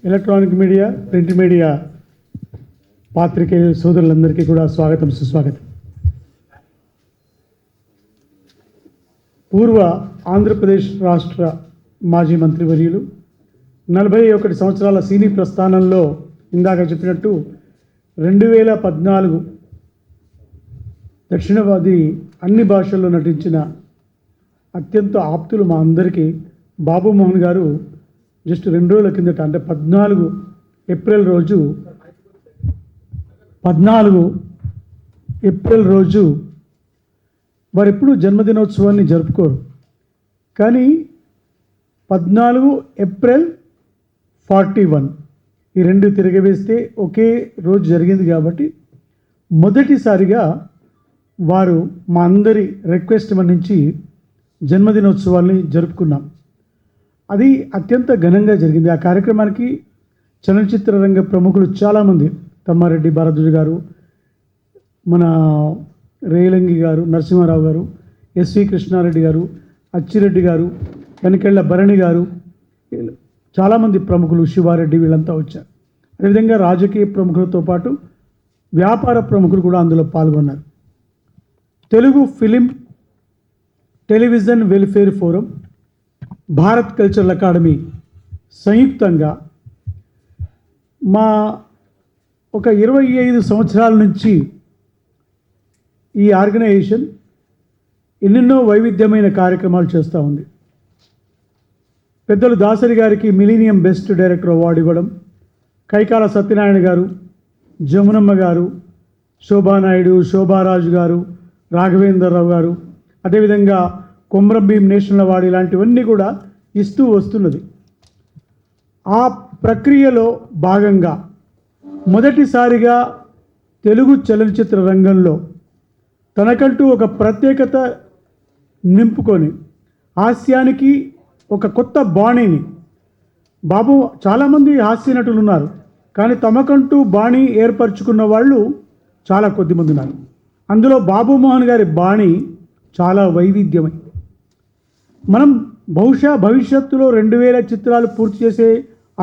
Electronic media, print media పాత్రికేయ సోదరులందరికీ కూడా స్వాగతం, సుస్వాగతం. పూర్వ ఆంధ్రప్రదేశ్ రాష్ట్ర మాజీ మంత్రివర్యులు 41 సంవత్సరాల సినీ ప్రస్థానంలో ఇందాక చెప్పినట్టు 2014 దక్షిణవాది అన్ని భాషల్లో నటించిన అత్యంత ఆప్తులు మా అందరికీ బాబు మోహన్ గారు జస్ట్ 2 రోజుల కిందట, అంటే 14 ఏప్రిల్ రోజు వారు ఎప్పుడు జన్మదినోత్సవాన్ని జరుపుకోరు, కానీ 14 ఏప్రిల్ 41 ఈ రెండు తిరగవేస్తే ఒకే రోజు జరిగింది కాబట్టి మొదటిసారిగా వారు మా అందరి రిక్వెస్ట్ మన్నించి జన్మదినోత్సవాల్ని జరుపుకున్నాం. అది అత్యంత ఘనంగా జరిగింది. ఆ కార్యక్రమానికి చలనచిత్ర రంగ ప్రముఖులు చాలామంది, తమ్మారెడ్డి భారద్వాజ్ గారు, మన రేలంగి గారు, నరసింహారావు గారు, ఎస్వి కృష్ణారెడ్డి గారు, అచ్చిరెడ్డి గారు, వెనకెళ్ళ భరణి గారు, చాలామంది ప్రముఖులు, శివారెడ్డి, వీళ్ళంతా వచ్చారు. అదేవిధంగా రాజకీయ ప్రముఖులతో పాటు వ్యాపార ప్రముఖులు కూడా అందులో పాల్గొన్నారు. Telugu film television welfare forum, Bharat cultural academy సంయుక్తంగా మా ఒక 25 సంవత్సరాల నుంచి ఈ ఆర్గనైజేషన్ ఎన్నెన్నో వైవిధ్యమైన కార్యక్రమాలు చేస్తూ ఉంది. పెద్దలు దాసరి గారికి మిలీనియం బెస్ట్ డైరెక్టర్ అవార్డు ఇవ్వడం, కైకాల సత్యనారాయణ గారు, జమునమ్మ గారు, శోభానాయుడు, శోభారాజు గారు, రాఘవేంద్రరావు గారు, అదేవిధంగా కొమ్రం భీం నేషనల్ అవార్డు, ఇలాంటివన్నీ కూడా ఇస్తూ వస్తున్నది. ఆ ప్రక్రియలో భాగంగా మొదటిసారిగా తెలుగు చలనచిత్ర రంగంలో తనకంటూ ఒక ప్రత్యేకత నింపుకొని హాస్యానికి ఒక కొత్త బాణీని, బాబు చాలామంది హాస్య నటులు ఉన్నారు, కానీ తమకంటూ బాణీ ఏర్పరచుకున్న వాళ్ళు చాలా కొద్దిమంది ఉన్నారు. అందులో బాబు మోహన్ గారి బాణీ చాలా వైవిధ్యమై, మనం బహుశా భవిష్యత్తులో 2000 చిత్రాలు పూర్తి చేసే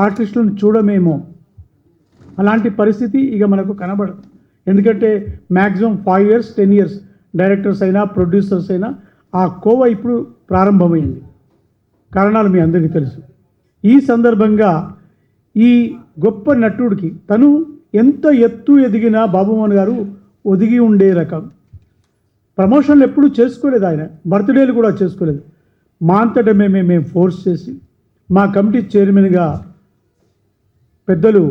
ఆర్టిస్టులను చూడమేమో, అలాంటి పరిస్థితి ఇక మనకు కనబడదు. ఎందుకంటే మ్యాక్సిమం 5 years 10 years డైరెక్టర్స్ అయినా ప్రొడ్యూసర్స్ అయినా ఆ కోవ ఇప్పుడు ప్రారంభమైంది. కారణాలు మీ అందరికీ తెలుసు. ఈ సందర్భంగా ఈ గొప్ప నటుడికి తను ఎంత ఎత్తు ఎదిగినా బాబుమోహన్ గారు ఒదిగి ఉండే రకం. ప్రమోషన్లు ఎప్పుడూ చేసుకోలేదు, ఆయన బర్త్డేలు కూడా చేసుకోలేదు. మా అంతటా మేము ఫోర్స్ చేసి, మా కమిటీ చైర్మన్గా పెద్దలు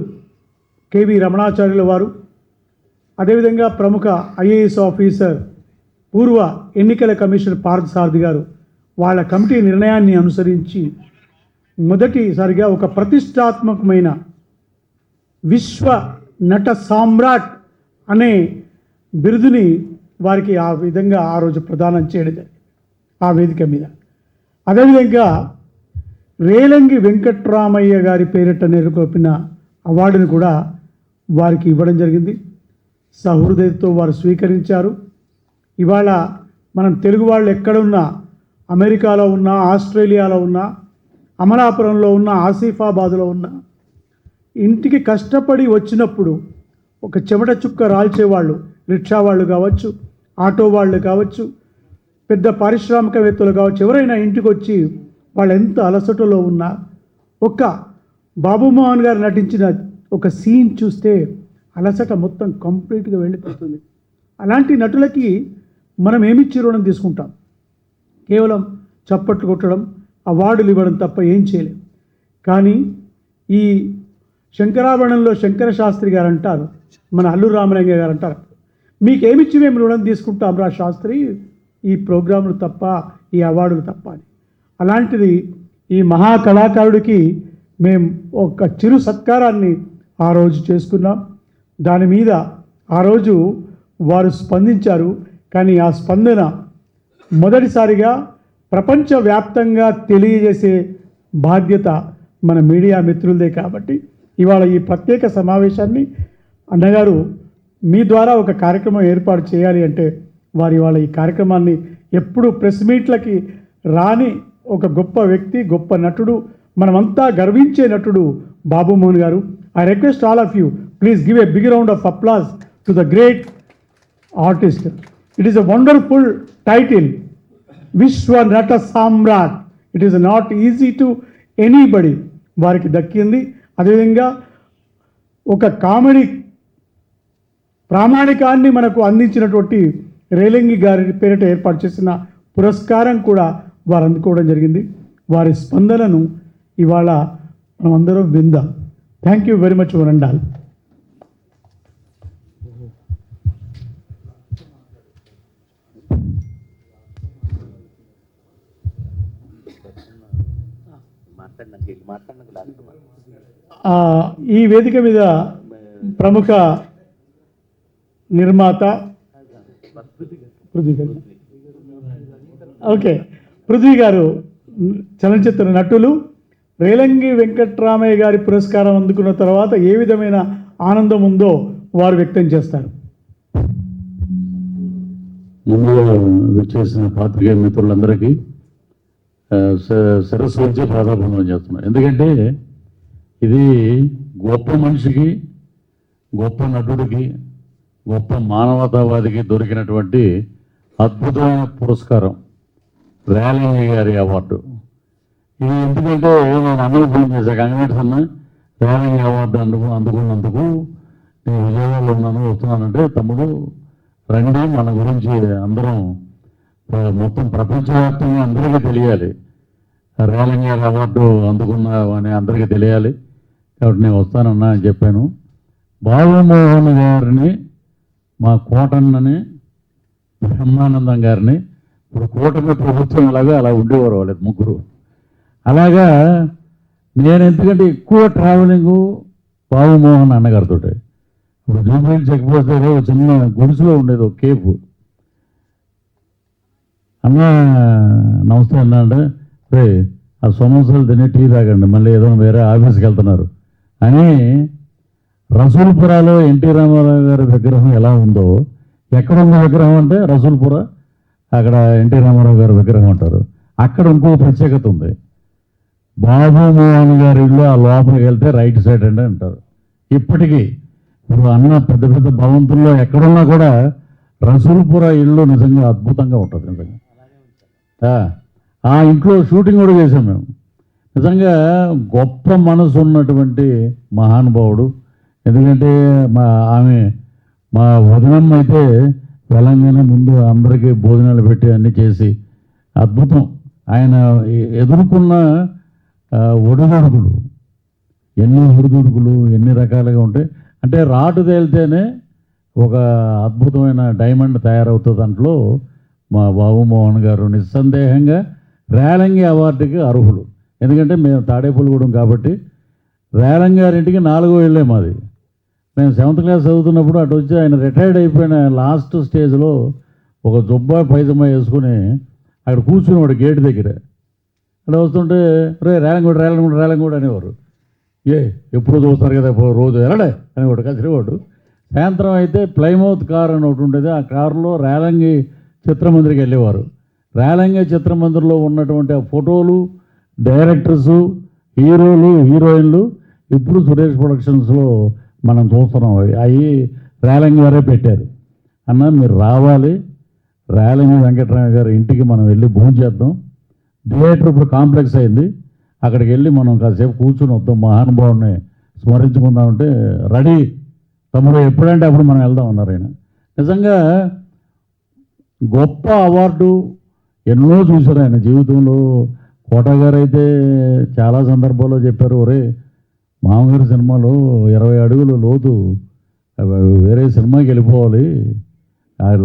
కేవి రమణాచార్యుల వారు, అదేవిధంగా ప్రముఖ ఐఏఎస్ ఆఫీసర్ పూర్వ ఎన్నికల కమిషనర్ పార్థసారథి గారు వాళ్ళ కమిటీ నిర్ణయాన్ని అనుసరించి మొదటిసారిగా ఒక ప్రతిష్టాత్మకమైన విశ్వ నట సామ్రాట్ అనే బిరుదుని వారికి ఆ విధంగా ఆ రోజు ప్రదానం చేయడం ఆ వేదిక మీద. అదేవిధంగా రేలంగి వెంకట్రామయ్య గారి పేరిట నెలకొల్పిన అవార్డును కూడా వారికి ఇవ్వడం జరిగింది. సహృదయతో వారు స్వీకరించారు. ఇవాళ మనం తెలుగు వాళ్ళు ఎక్కడున్నా, అమెరికాలో ఉన్నా, ఆస్ట్రేలియాలో ఉన్నా, అమలాపురంలో ఉన్న, ఆసిఫాబాద్లో ఉన్న, ఇంటికి కష్టపడి వచ్చినప్పుడు ఒక చెమట చుక్క రాల్చేవాళ్ళు, రిక్షా వాళ్ళు కావచ్చు, ఆటో వాళ్ళు కావచ్చు, పెద్ద పారిశ్రామికవేత్తలు కావచ్చు, ఎవరైనా ఇంటికి వచ్చి వాళ్ళు ఎంత అలసటలో ఉన్నా ఒక్క బాబు మోహన్ గారు నటించిన ఒక సీన్ చూస్తే అలసట మొత్తం కంప్లీట్గా వెళ్ళిపోతుంది. అలాంటి నటులకి మనం ఏమిచ్చి రుణం తీసుకుంటాం? కేవలం చప్పట్లు కొట్టడం, అవార్డులు ఇవ్వడం తప్ప ఏం చేయలేం. కానీ ఈ శంకరాభరణంలో శంకర శాస్త్రి గారు అంటారు, మన అల్లూరు రామలింగయ్య గారు అంటారు, మీకేమిచ్చి మేము రుణం తీసుకుంటాం రా శాస్త్రి, ఈ ప్రోగ్రాములు తప్ప, ఈ అవార్డులు తప్ప అని. అలాంటిది ఈ మహాకళాకారుడికి మేము ఒక చిరు సత్కారాన్ని ఆ రోజు చేసుకున్నాం. దాని మీద ఆ రోజు వారు స్పందించారు. కానీ ఆ స్పందన మొదటిసారిగా ప్రపంచవ్యాప్తంగా తెలియజేసే బాధ్యత మన మీడియా మిత్రులదే. కాబట్టి ఇవాళ ఈ ప్రత్యేక సమావేశాన్ని అన్నగారు మీ ద్వారా ఒక కార్యక్రమం ఏర్పాటు చేయాలి అంటే, వారి వాళ్ళ ఈ కార్యక్రమాన్ని ఎప్పుడు ప్రెస్ మీట్లకి రాని ఒక గొప్ప వ్యక్తి, గొప్ప నటుడు, మనమంతా గర్వించే నటుడు బాబు మోహన్ గారు. I request all of you, please give a big round of applause to the great artist. It is a wonderful title, Vishwa Nata Samrat. It is not easy to anybody, వారికి దక్కింది. అదేవిధంగా ఒక కామెడీ ప్రామాణికాన్ని మనకు అందించినటువంటి రేలంగి గారి పేరిట ఏర్పాటు చేసిన పురస్కారం కూడా వారు అందుకోవడం జరిగింది. వారి స్పందనను ఇవాళ మనమందరం విందాం. థ్యాంక్ యూ వెరీ మచ్ వరండాల్. ఈ వేదిక మీద ప్రముఖ నిర్మాత పృథ్వీ గారు, చలనచిత్ర నటులు, రేలంగి వెంకట్రామయ్య గారి పురస్కారం అందుకున్న తర్వాత ఏ విధమైన ఆనందం ఉందో వారు వ్యక్తం చేస్తారు. ముందుగా వచ్చేసిన పాత్రికేయ మిత్రులందరికీ సరస్సు వచ్చే ప్రాధాన్యం చేస్తున్నాం. ఎందుకంటే ఇది గొప్ప మనిషికి, గొప్ప నటుడికి, గొప్ప మానవతావాదికి దొరికినటువంటి అద్భుతమైన పురస్కారం, రేలంగి గారి అవార్డు. ఇది ఎందుకంటే నేను అందరూ ఫోన్ చేశాను, కంగ్రాట్స్ అన్న, రేలంగి అవార్డు అందుకున్నందుకు నేను విజయవాడలో ఉన్నాను, వస్తున్నానంటే తమ్ముడు రండి, మన గురించి అందరం మొత్తం ప్రపంచవ్యాప్తంగా అందరికీ తెలియాలి, రేలంగి గారి అవార్డు అందుకున్నామని అందరికీ తెలియాలి, కాబట్టి నేను వస్తానన్నా అని చెప్పాను. బాబుమోహన్ గారిని, మా కోటన్నని, బ్రహ్మానందం గారిని, ఇప్పుడు కూటమి ప్రభుత్వం ఎలాగో అలా ఉండేవారు వాళ్ళకి ముగ్గురు. అలాగా నేను ఎందుకంటే ఎక్కువ ట్రావెలింగు బాబుమోహన్ అన్నగారితో. ఇప్పుడు జూబ్లీ చెక్ పోస్ట్ దగ్గర ఒక చిన్న గుడిసెలో ఉండేది ఒక కేపు. అన్న నమస్తే అన్న అంటే, రే ఆ సమోసాలు తిని టీ తాగండి, మళ్ళీ ఏదో వేరే ఆఫీస్కి వెళ్తున్నారు అని. రసూల్పురాలో ఎన్టీ రామారావు గారి విగ్రహం ఎలా ఉందో, ఎక్కడ ఉన్న విగ్రహం అంటే రసూల్పుర, అక్కడ ఎన్టీ రామారావు గారి విగ్రహం అంటారు. అక్కడ ఇంకో ప్రత్యేకత ఉంది, బాబుమోహన్ గారి ఇల్లు ఆ లోపలికి వెళ్తే రైట్ సైడ్ అండి అంటారు. ఇప్పటికీ ఇప్పుడు అన్న పెద్ద పెద్ద భవంతుల్లో ఎక్కడున్నా కూడా రసూల్పుర ఇల్లు నిజంగా అద్భుతంగా ఉంటుంది. నిజంగా ఆ ఇంట్లో షూటింగ్ కూడా చేసాం మేము. నిజంగా గొప్ప మనసు ఉన్నటువంటి మహానుభావుడు. ఎందుకంటే మా వదినమ్మ అయితే తెలంగాణ ముందు అందరికీ భోజనాలు పెట్టి అన్నీ చేసి అద్భుతం. ఆయన ఎదుర్కొన్న ఒడిదుడుకులు, ఎన్ని ఒడిదుడుకులు ఎన్ని రకాలుగా ఉంటాయి అంటే, రాటు తేలితేనే ఒక అద్భుతమైన డైమండ్ తయారవుతుంది. దాంట్లో మా బాబుమోహన్ గారు నిస్సందేహంగా రేలంగి అవార్డుకి అర్హులు. ఎందుకంటే మేము తాడేపల్లిగూడెం కాబట్టి రేలంగి గారింటికి 4వ ఇళ్ళే మాది. మేము 7th క్లాస్ చదువుతున్నప్పుడు అటు వచ్చి ఆయన రిటైర్డ్ అయిపోయిన లాస్ట్ స్టేజ్లో ఒక జుబ్బా పైజమా వేసుకుని అక్కడ కూర్చునేవాడు గేట్ దగ్గర. అక్కడ వస్తుంటే రేలంగూడ అనేవారు. ఎప్పుడు చూస్తారు కదా, రోజు వెళ్ళడే అనేవాడు కసిరేవాడు. సాయంత్రం అయితే ప్లైమౌత్ కార్ అని ఒకటి ఉండేది, ఆ కారులో రేలంగి చిత్రమందిరికి వెళ్ళేవారు. రేలంగి చిత్రమందిర్లో ఉన్నటువంటి ఆ ఫోటోలు, డైరెక్టర్సు, హీరోలు, హీరోయిన్లు ఇప్పుడు సురేష్ ప్రొడక్షన్స్లో మనం చూస్తున్నాం. అవి రేలంగి వారే పెట్టారు. అన్న మీరు రావాలి, రేలంగి వెంకటరామ గారి ఇంటికి మనం వెళ్ళి భోజనం చేద్దాం. థియేటర్ ఇప్పుడు కాంప్లెక్స్ అయింది, అక్కడికి వెళ్ళి మనం కాసేపు కూర్చుని వద్దాం, మహానుభావుని స్మరించుకుందామంటే రెడీ తమ్ముడు ఎప్పుడంటే అప్పుడు మనం వెళ్దాం అన్నారు ఆయన. నిజంగా గొప్ప అవార్డు ఎన్నో చూశారు ఆయన జీవితంలో. కోట గారు అయితే చాలా సందర్భాల్లో చెప్పారు, ఒరే మామగారి సినిమాలో 20 అడుగులు లోతు, వేరే సినిమాకి వెళ్ళిపోవాలి,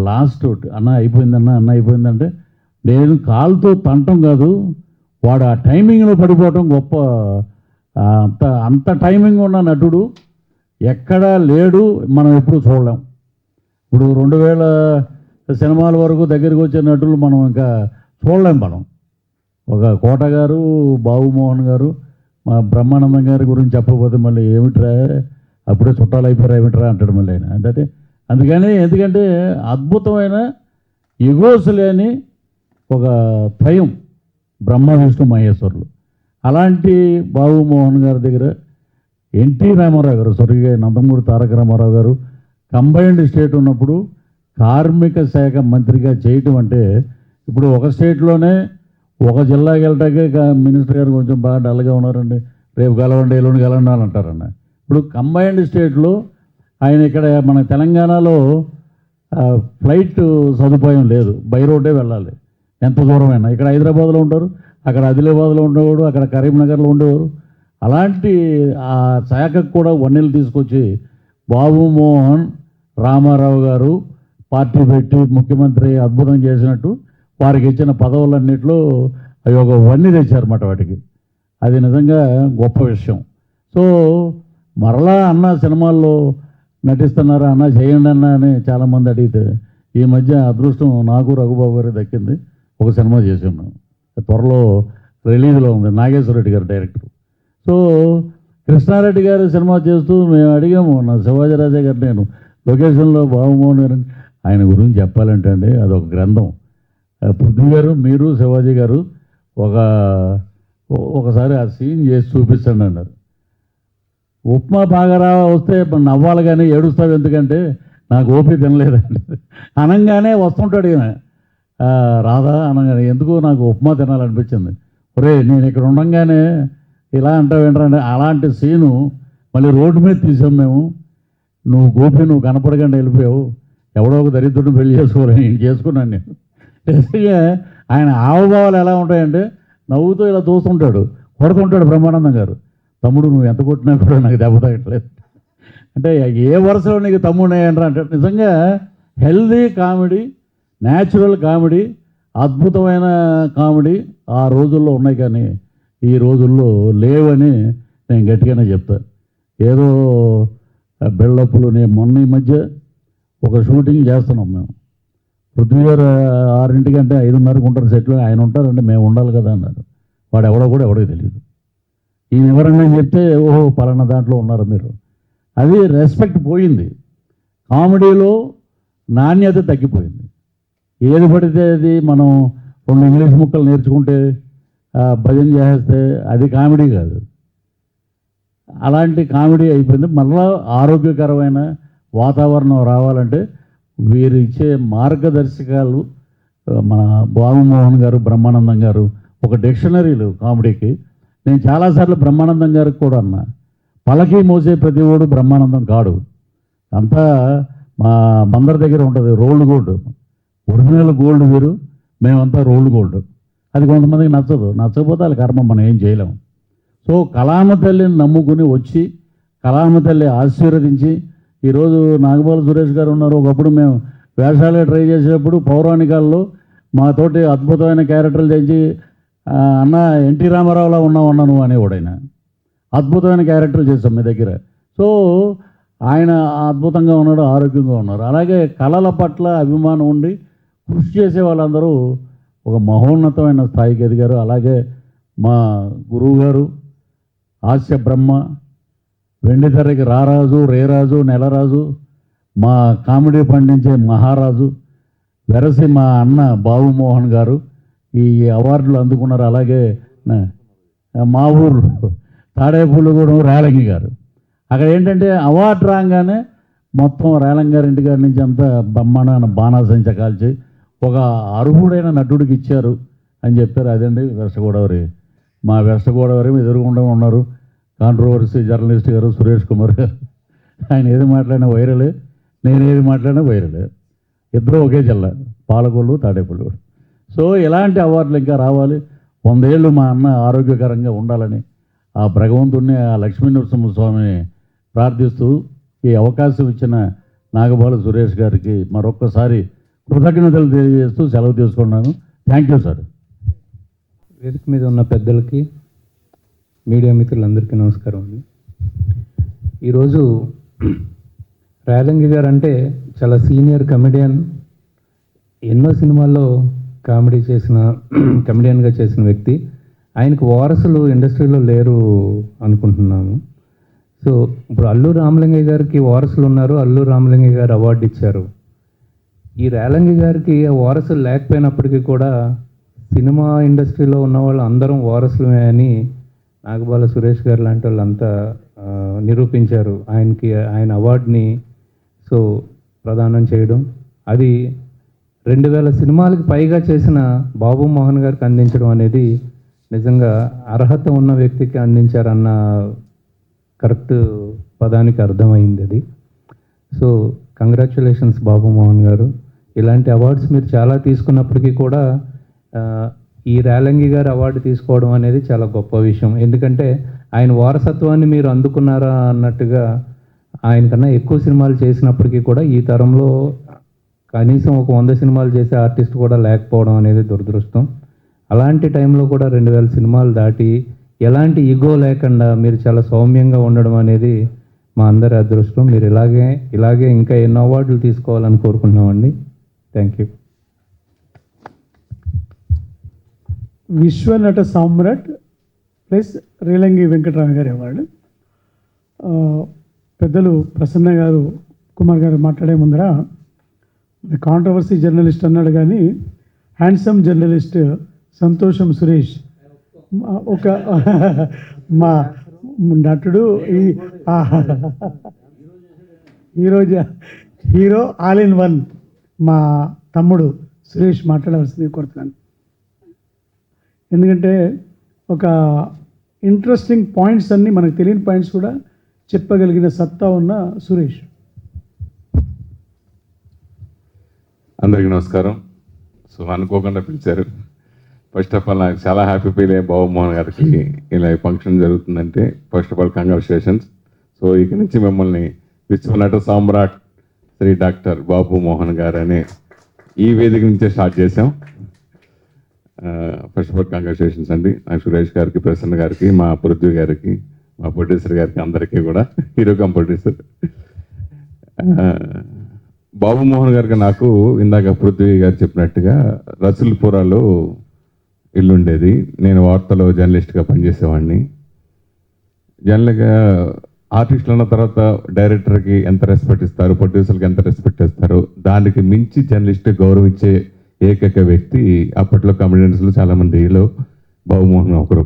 లాస్ట్ అన్న అయిపోయిందంటే నేను కాలుతో తంటం కాదు, వాడు ఆ టైమింగ్లో పడిపోవటం గొప్ప. అంత టైమింగ్ ఉన్న నటుడు ఎక్కడా లేడు, మనం ఎప్పుడు చూడలేం. ఇప్పుడు 2000 సినిమాల వరకు దగ్గరికి వచ్చే నటులు మనం ఇంకా చూడలేం. మనం ఒక కోట గారు, బాబుమోహన్ గారు, మా బ్రహ్మానందం గారి గురించి చెప్పకపోతే మళ్ళీ ఏమిట్రా అప్పుడే చుట్టాలు అయిపోయారు ఏమిట్రా అంటాడు మళ్ళీ ఆయన. అంటే అందుకని ఎందుకంటే అద్భుతమైన ఎగోస్ లేని ఒక త్రయం బ్రహ్మ విష్ణు మహేశ్వరులు. అలాంటి బాబుమోహన్ గారి దగ్గర ఎన్టీ రామారావు గారు, స్వర్గీయ నందమూరి తారక రామారావు గారు కంబైన్డ్ స్టేట్ ఉన్నప్పుడు కార్మిక శాఖ మంత్రిగా చేయటం అంటే, ఇప్పుడు ఒక స్టేట్లోనే ఒక జిల్లాకి వెళ్ళటాకే మినిస్టర్ గారు కొంచెం బాగా డల్గా ఉన్నారండి, రేపు కలవండి ఎల్లుండి కలవండి అని అంటారన్న. ఇప్పుడు కంబైన్డ్ స్టేట్లో ఆయన ఇక్కడ మన తెలంగాణలో ఫ్లైట్ సదుపాయం లేదు, బై రోడ్డే వెళ్ళాలి ఎంత దూరమైనా. ఇక్కడ హైదరాబాద్లో ఉంటారు, అక్కడ ఆదిలాబాద్లో ఉండేవాడు, అక్కడ కరీంనగర్లో ఉండేవారు. అలాంటి ఆ శాఖకు కూడా వన్నెలు తీసుకొచ్చి బాబు మోహన్ రామారావు గారు పార్టీ పెట్టి ముఖ్యమంత్రి అద్భుతం చేసినట్టు వారికి ఇచ్చిన పదవులన్నింటిలో అవి ఒక వన్నె తెచ్చారన్నమాట వాటికి. అది నిజంగా గొప్ప విషయం. సో మరలా అన్న సినిమాల్లో నటిస్తున్నారా, అన్న చేయండి అన్న అని చాలామంది అడిగితే, ఈ మధ్య అదృష్టం నాకు రఘుబాబు గారికి దక్కింది. ఒక సినిమా చేసాం మేము, త్వరలో రిలీజ్లో ఉంది, నాగేశ్వర రెడ్డి గారు డైరెక్టర్. సో కృష్ణారెడ్డి గారు సినిమా చేస్తూ మేము అడిగాము, నా శివాజీరాజే గారు, నేను లొకేషన్లో బాబుమోహన్ గారు, ఆయన గురించి చెప్పాలంటే అండి అదొక గ్రంథం. పృథ్వీ గారు, మీరు, శివాజీ గారు ఒకసారి ఆ సీన్ చేసి చూపించండి అన్నారు. ఉప్మా బాగా వస్తే నవ్వాలి కానీ ఏడుస్తావు ఎందుకంటే నాకు ఓపిక తినలేదండి అనగానే వస్తుంటాడు ఈయన, రాదా అనగానే ఎందుకు నాకు ఉప్మా తినాలనిపించింది. ఒరే నేను ఇక్కడ ఉండగానే ఇలా అంటావు ఏంటంటే, అలాంటి సీను మళ్ళీ రోడ్డు మీద తీసాం మేము. నువ్వు కనపడకుండా వెళ్ళిపోయావు, ఎవడో ఒక దరిద్రుడిని పెళ్లి చేసుకోవాలి, నేను చేసుకున్నాను. నేను నిజంగా ఆయన హావభావాలు ఎలా ఉంటాయంటే, నవ్వుతూ ఇలా చూస్తుంటాడు, కొడుతుంటాడు బ్రహ్మానందం గారు, తమ్ముడు నువ్వు ఎంత కొట్టినా కూడా నాకు దెబ్బ తగ్గట్లేదు అంటే, ఏ వరుసలో నీకు తమ్ముడు ఏంట్రా అంటే, నిజంగా హెల్దీ కామెడీ, న్యాచురల్ కామెడీ, అద్భుతమైన కామెడీ ఆ రోజుల్లో ఉన్నాయి, కానీ ఈ రోజుల్లో లేవని నేను గట్టిగానే చెప్తాను. ఏదో బిల్డప్లు. నేను మొన్న ఈ మధ్య ఒక షూటింగ్ చేస్తున్నాం మేము, పృథ్వీ గారు 6 గంటే 5:30కి ఉంటారు సెట్లో, ఆయన ఉంటారంటే మేము ఉండాలి కదా అన్నారు. వాడు ఎవడో కూడా ఎవడికి తెలియదు. ఈయన ఎవరన్నా చెప్తే ఓహో పలానా దాంట్లో ఉన్నారు మీరు. అది రెస్పెక్ట్ పోయింది, కామెడీలో నాణ్యత తగ్గిపోయింది. ఏది పడితే అది మనం 2 ఇంగ్లీష్ ముక్కలు నేర్చుకుంటే భజన చేస్తే అది కామెడీ కాదు. అలాంటి కామెడీ అయిపోయింది. మళ్ళా ఆరోగ్యకరమైన వాతావరణం రావాలంటే వీరు ఇచ్చే మార్గదర్శకాలు, మన బాబుమోహన్ గారు, బ్రహ్మానందం గారు ఒక డిక్షనరీలు కామెడీకి. నేను చాలాసార్లు బ్రహ్మానందం గారికి కూడా అన్నా, పలకి మోసే ప్రతి ఓడు బ్రహ్మానందం కాడు, అంతా మా బందర్ దగ్గర ఉంటుంది రోల్డ్ గోల్డ్, ఒరిజినల్ గోల్డ్ వేరు, మేమంతా రోల్డ్ గోల్డ్. అది కొంతమందికి నచ్చకపోతే వాళ్ళ కర్మ, మనం ఏం చేయలేము. సో కళామ తల్లిని నమ్ముకుని వచ్చి కళామ తల్లి ఆశీర్వదించి ఈరోజు నాగబాల సురేష్ గారు ఉన్నారు. ఒకప్పుడు మేము వేషాలే ట్రై చేసేటప్పుడు పౌరాణికాల్లో మాతోటి అద్భుతమైన క్యారెక్టర్లు తెచ్చి, అన్న ఎన్టీ రామారావులా ఉన్నావు నువ్వు అనేవాడైనా, అద్భుతమైన క్యారెక్టర్లు చేస్తాం మీ దగ్గర. సో ఆయన అద్భుతంగా ఉన్నాడు, ఆరోగ్యంగా ఉన్నారు. అలాగే కళల పట్ల అభిమానం ఉండి కృషి చేసే వాళ్ళందరూ ఒక మహోన్నతమైన స్థాయికి ఎదిగారు. అలాగే మా గురువు గారు హాస్య బ్రహ్మ, వెండితెరకి రారాజు, రేరాజు, నెలరాజు, మా కామెడీ పండించే మహారాజు వెరసి మా అన్న బాబుమోహన్ గారు ఈ అవార్డులు అందుకున్నారు. అలాగే మా ఊర్లో తాడేపూలుగూడెం రేలంగి గారు, అక్కడ ఏంటంటే అవార్డు రాగానే మొత్తం రేలంగి గారి ఇంటికాడి నుంచి అంతా బ్రహ్మాండమైన బాణాసంచ కాల్చి ఒక అర్హుడైన నటుడికి ఇచ్చారు అని చెప్పారు. అదండి వెస్ట్ గోదావరి. మా వెస్ట్ గోదావరి ఎదురుగుండా ఉన్నారు కాంట్రవర్సీ జర్నలిస్ట్ గారు సురేష్ కుమార్ గారు. ఆయన ఏది మాట్లాడినా వైరలే, నేను ఏది మాట్లాడినా వైరలే. ఇద్దరు ఒకే జిల్లా, పాలకొల్లు, తాడేపల్లి. సో ఇలాంటి అవార్డులు ఇంకా రావాలి. 100 ఏళ్ళు మా అన్న ఆరోగ్యకరంగా ఉండాలని ఆ భగవంతుడిని, ఆ లక్ష్మీనరసింహస్వామిని ప్రార్థిస్తూ ఈ అవకాశం ఇచ్చిన నాగబాల సురేష్ గారికి మరొక్కసారి కృతజ్ఞతలు తెలియజేస్తూ సెలవు తీసుకున్నాను. Thank you sir. వేదిక మీద ఉన్న పెద్దలకి, మీడియా మిత్రులందరికీ నమస్కారం అండి. ఈరోజు రేలంగి గారు అంటే చాలా సీనియర్ కమెడియన్, ఎన్నో సినిమాల్లో కమెడియన్గా చేసిన వ్యక్తి. ఆయనకు వారసులు ఇండస్ట్రీలో లేరు అనుకుంటున్నాము. సో ఇప్పుడు అల్లు రామలింగయ్య గారికి వారసులు ఉన్నారు, అల్లు రామలింగయ్య గారు అవార్డు ఇచ్చారు. ఈ రేలంగి గారికి వారసులు లేకపోయినప్పటికీ కూడా సినిమా ఇండస్ట్రీలో ఉన్న వాళ్ళు అందరం వారసులమే అని నాగబాల సురేష్ గారు లాంటి వాళ్ళంతా నిరూపించారు. ఆయన అవార్డుని సో ప్రదానం చేయడం, అది 2000 సినిమాలకు పైగా చేసిన బాబు మోహన్ గారికి అందించడం అనేది నిజంగా అర్హత ఉన్న వ్యక్తికి అందించారన్న కరెక్ట్ పదానికి అర్థమైంది అది. సో కంగ్రాచులేషన్స్ బాబు మోహన్ గారు. ఇలాంటి అవార్డ్స్ మీరు చాలా తీసుకున్నప్పటికీ కూడా ఈ రేలంగి గారు అవార్డు తీసుకోవడం అనేది చాలా గొప్ప విషయం. ఎందుకంటే ఆయన వారసత్వాన్ని మీరు అందుకున్నారా అన్నట్టుగా ఆయన కన్నా ఎక్కువ సినిమాలు చేసినప్పటికీ కూడా ఈ తరంలో కనీసం ఒక 100 సినిమాలు చేసే ఆర్టిస్ట్ కూడా లేకపోవడం అనేది దురదృష్టం. అలాంటి టైంలో కూడా 2000 సినిమాలు దాటి ఎలాంటి ఈగో లేకుండా మీరు చాలా సౌమ్యంగా ఉండడం అనేది మా అందరి అదృష్టం. మీరు ఇలాగే ఇంకా ఎన్నో అవార్డులు తీసుకోవాలని కోరుకుంటున్నామండి. Thank you. Vishwanata Samrat plus Relangi Venkatarama గారి అవార్డు. పెద్దలు ప్రసన్న గారు, కుమార్ గారు మాట్లాడే ముందర కాంట్రవర్సీ జర్నలిస్ట్ అన్నాడు, కానీ హ్యాండ్సమ్ జర్నలిస్ట్ సంతోషం సురేష్ ఒక మా నటుడు, హీరో ఆల్ ఇన్ వన్ మా తమ్ముడు సురేష్ మాట్లాడవలసింది కోరుతున్నాను. ఎందుకంటే ఒక ఇంట్రెస్టింగ్ పాయింట్స్ అన్నీ, మనకు తెలియని పాయింట్స్ కూడా చెప్పగలిగిన సత్తా ఉన్న సురేష్. అందరికీ నమస్కారం. సో అనుకోకుండా పిలిచారు. ఫస్ట్ ఆఫ్ ఆల్ నాకు చాలా హ్యాపీ ఫీల్ అయ్యే బాబు మోహన్ గారికి ఇలా ఈ ఫంక్షన్ జరుగుతుందంటే first of all congratulations. So ఇక నుంచి మిమ్మల్ని విశ్వనట సామ్రాట్ శ్రీ డాక్టర్ బాబు మోహన్ గారు అనే ఈ వేదిక నుంచే స్టార్ట్ చేసాం. ఫస్ట్ ఆఫ్ ఆల్ కంగ్రాచులేషన్స్ అండి. నాకు సురేష్ గారికి, ప్రసన్న గారికి, మా పృథ్వీ గారికి, మా ప్రొడ్యూసర్ గారికి, అందరికీ కూడా, హీరో కమ్ ప్రొడ్యూసర్. బాబు మోహన్ గారికి నాకు ఇందాక పృథ్వీ గారు చెప్పినట్టుగా రసూల్పురాలో ఇల్లు ఉండేది. నేను వార్తలో జర్నలిస్ట్గా పనిచేసేవాడిని. జనరల్గా ఆర్టిస్టులు అన్న తర్వాత డైరెక్టర్కి ఎంత రెస్పెక్ట్ ఇస్తారు, ప్రొడ్యూసర్కి ఎంత రెస్పెక్ట్ ఇస్తారు, దానికి మించి జర్నలిస్ట్ గౌరవించే ఏకైక వ్యక్తి అప్పట్లో కమెడియన్స్లో చాలామందిలో బాబు మోహన్ ఒకరు.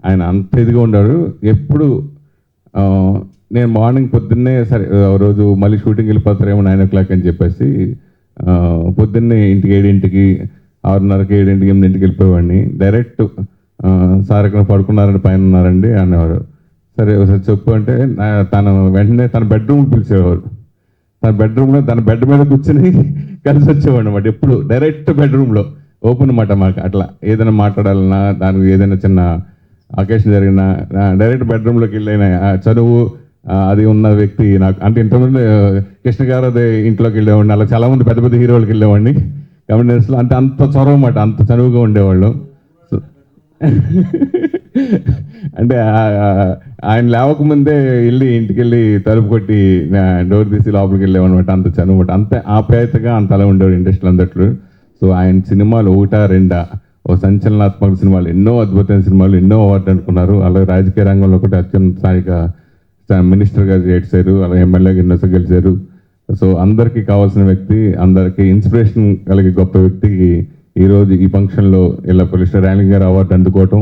ఆయన అంత ఇదిగా ఉన్నాడు. ఎప్పుడు నేను మార్నింగ్ పొద్దున్నే, సరే రోజు మళ్ళీ షూటింగ్ వెళ్ళిపోతారేమో 9 o'clock అని చెప్పేసి పొద్దున్నే 7:00కి 6:30కి 7:00కి 8:00కి వెళ్ళిపోయేవాడిని. డైరెక్ట్ సార్ ఎక్కడ పడుకున్నారని పైన ఉన్నారండి అనేవారు. సరే ఒకసారి చెప్పు అంటే తను వెంటనే తన బెడ్రూమ్ పిలిచేవారు. తన బెడ్రూమ్లో తన బెడ్ మీద కూర్చొని కలిసి వచ్చేవాడు అనమాట. ఎప్పుడు డైరెక్ట్ బెడ్రూమ్లో ఓపెన్ అన్నమాట. మాకు అట్లా ఏదైనా మాట్లాడాలన్నా, దానికి ఏదైనా చిన్న అకేషన్ జరిగినా డైరెక్ట్ బెడ్రూమ్లోకి వెళ్ళిన చదువు అది ఉన్న వ్యక్తి నాకు. అంటే ఇంతకుముందు కృష్ణ గారు అదే ఇంట్లోకి వెళ్ళేవాడిని. అలా చాలామంది పెద్ద పెద్ద హీరోలకి వెళ్ళేవాడిని కమెడియన్స్లో. అంటే అంత చొరవ అన్నమాట, అంత చనువుగా ఉండేవాళ్ళు. అంటే ఆయన లేవకముందే వెళ్ళి ఇంటికి వెళ్ళి తలుపు కొట్టి డోర్ తీసి లోపలికి వెళ్ళేవన్నమాట. అంత చనువు అనమాట, అంత ఆప్యాయతగా అంత అలా ఉండేవాడు ఇండస్ట్రీలో అందట్లు. సో ఆయన సినిమాలు 1-2 ఓ సంచలనాత్మక సినిమాలు, ఎన్నో అద్భుతమైన సినిమాలు, ఎన్నో అవార్డు అనుకున్నారు. అలాగే రాజకీయ రంగంలో కూడా అత్యంత స్థాయిగా మినిస్టర్గా చేశారు, అలాగే ఎమ్మెల్యేగా ఎన్నోసార్లు గెలిచారు. సో అందరికీ కావాల్సిన వ్యక్తి, అందరికీ ఇన్స్పిరేషన్ కలిగే గొప్ప వ్యక్తికి ఈరోజు ఈ ఫంక్షన్లో ఇలా పోలీస్ ర్యాలింగ్ గారు అవార్డు అందుకోవటం,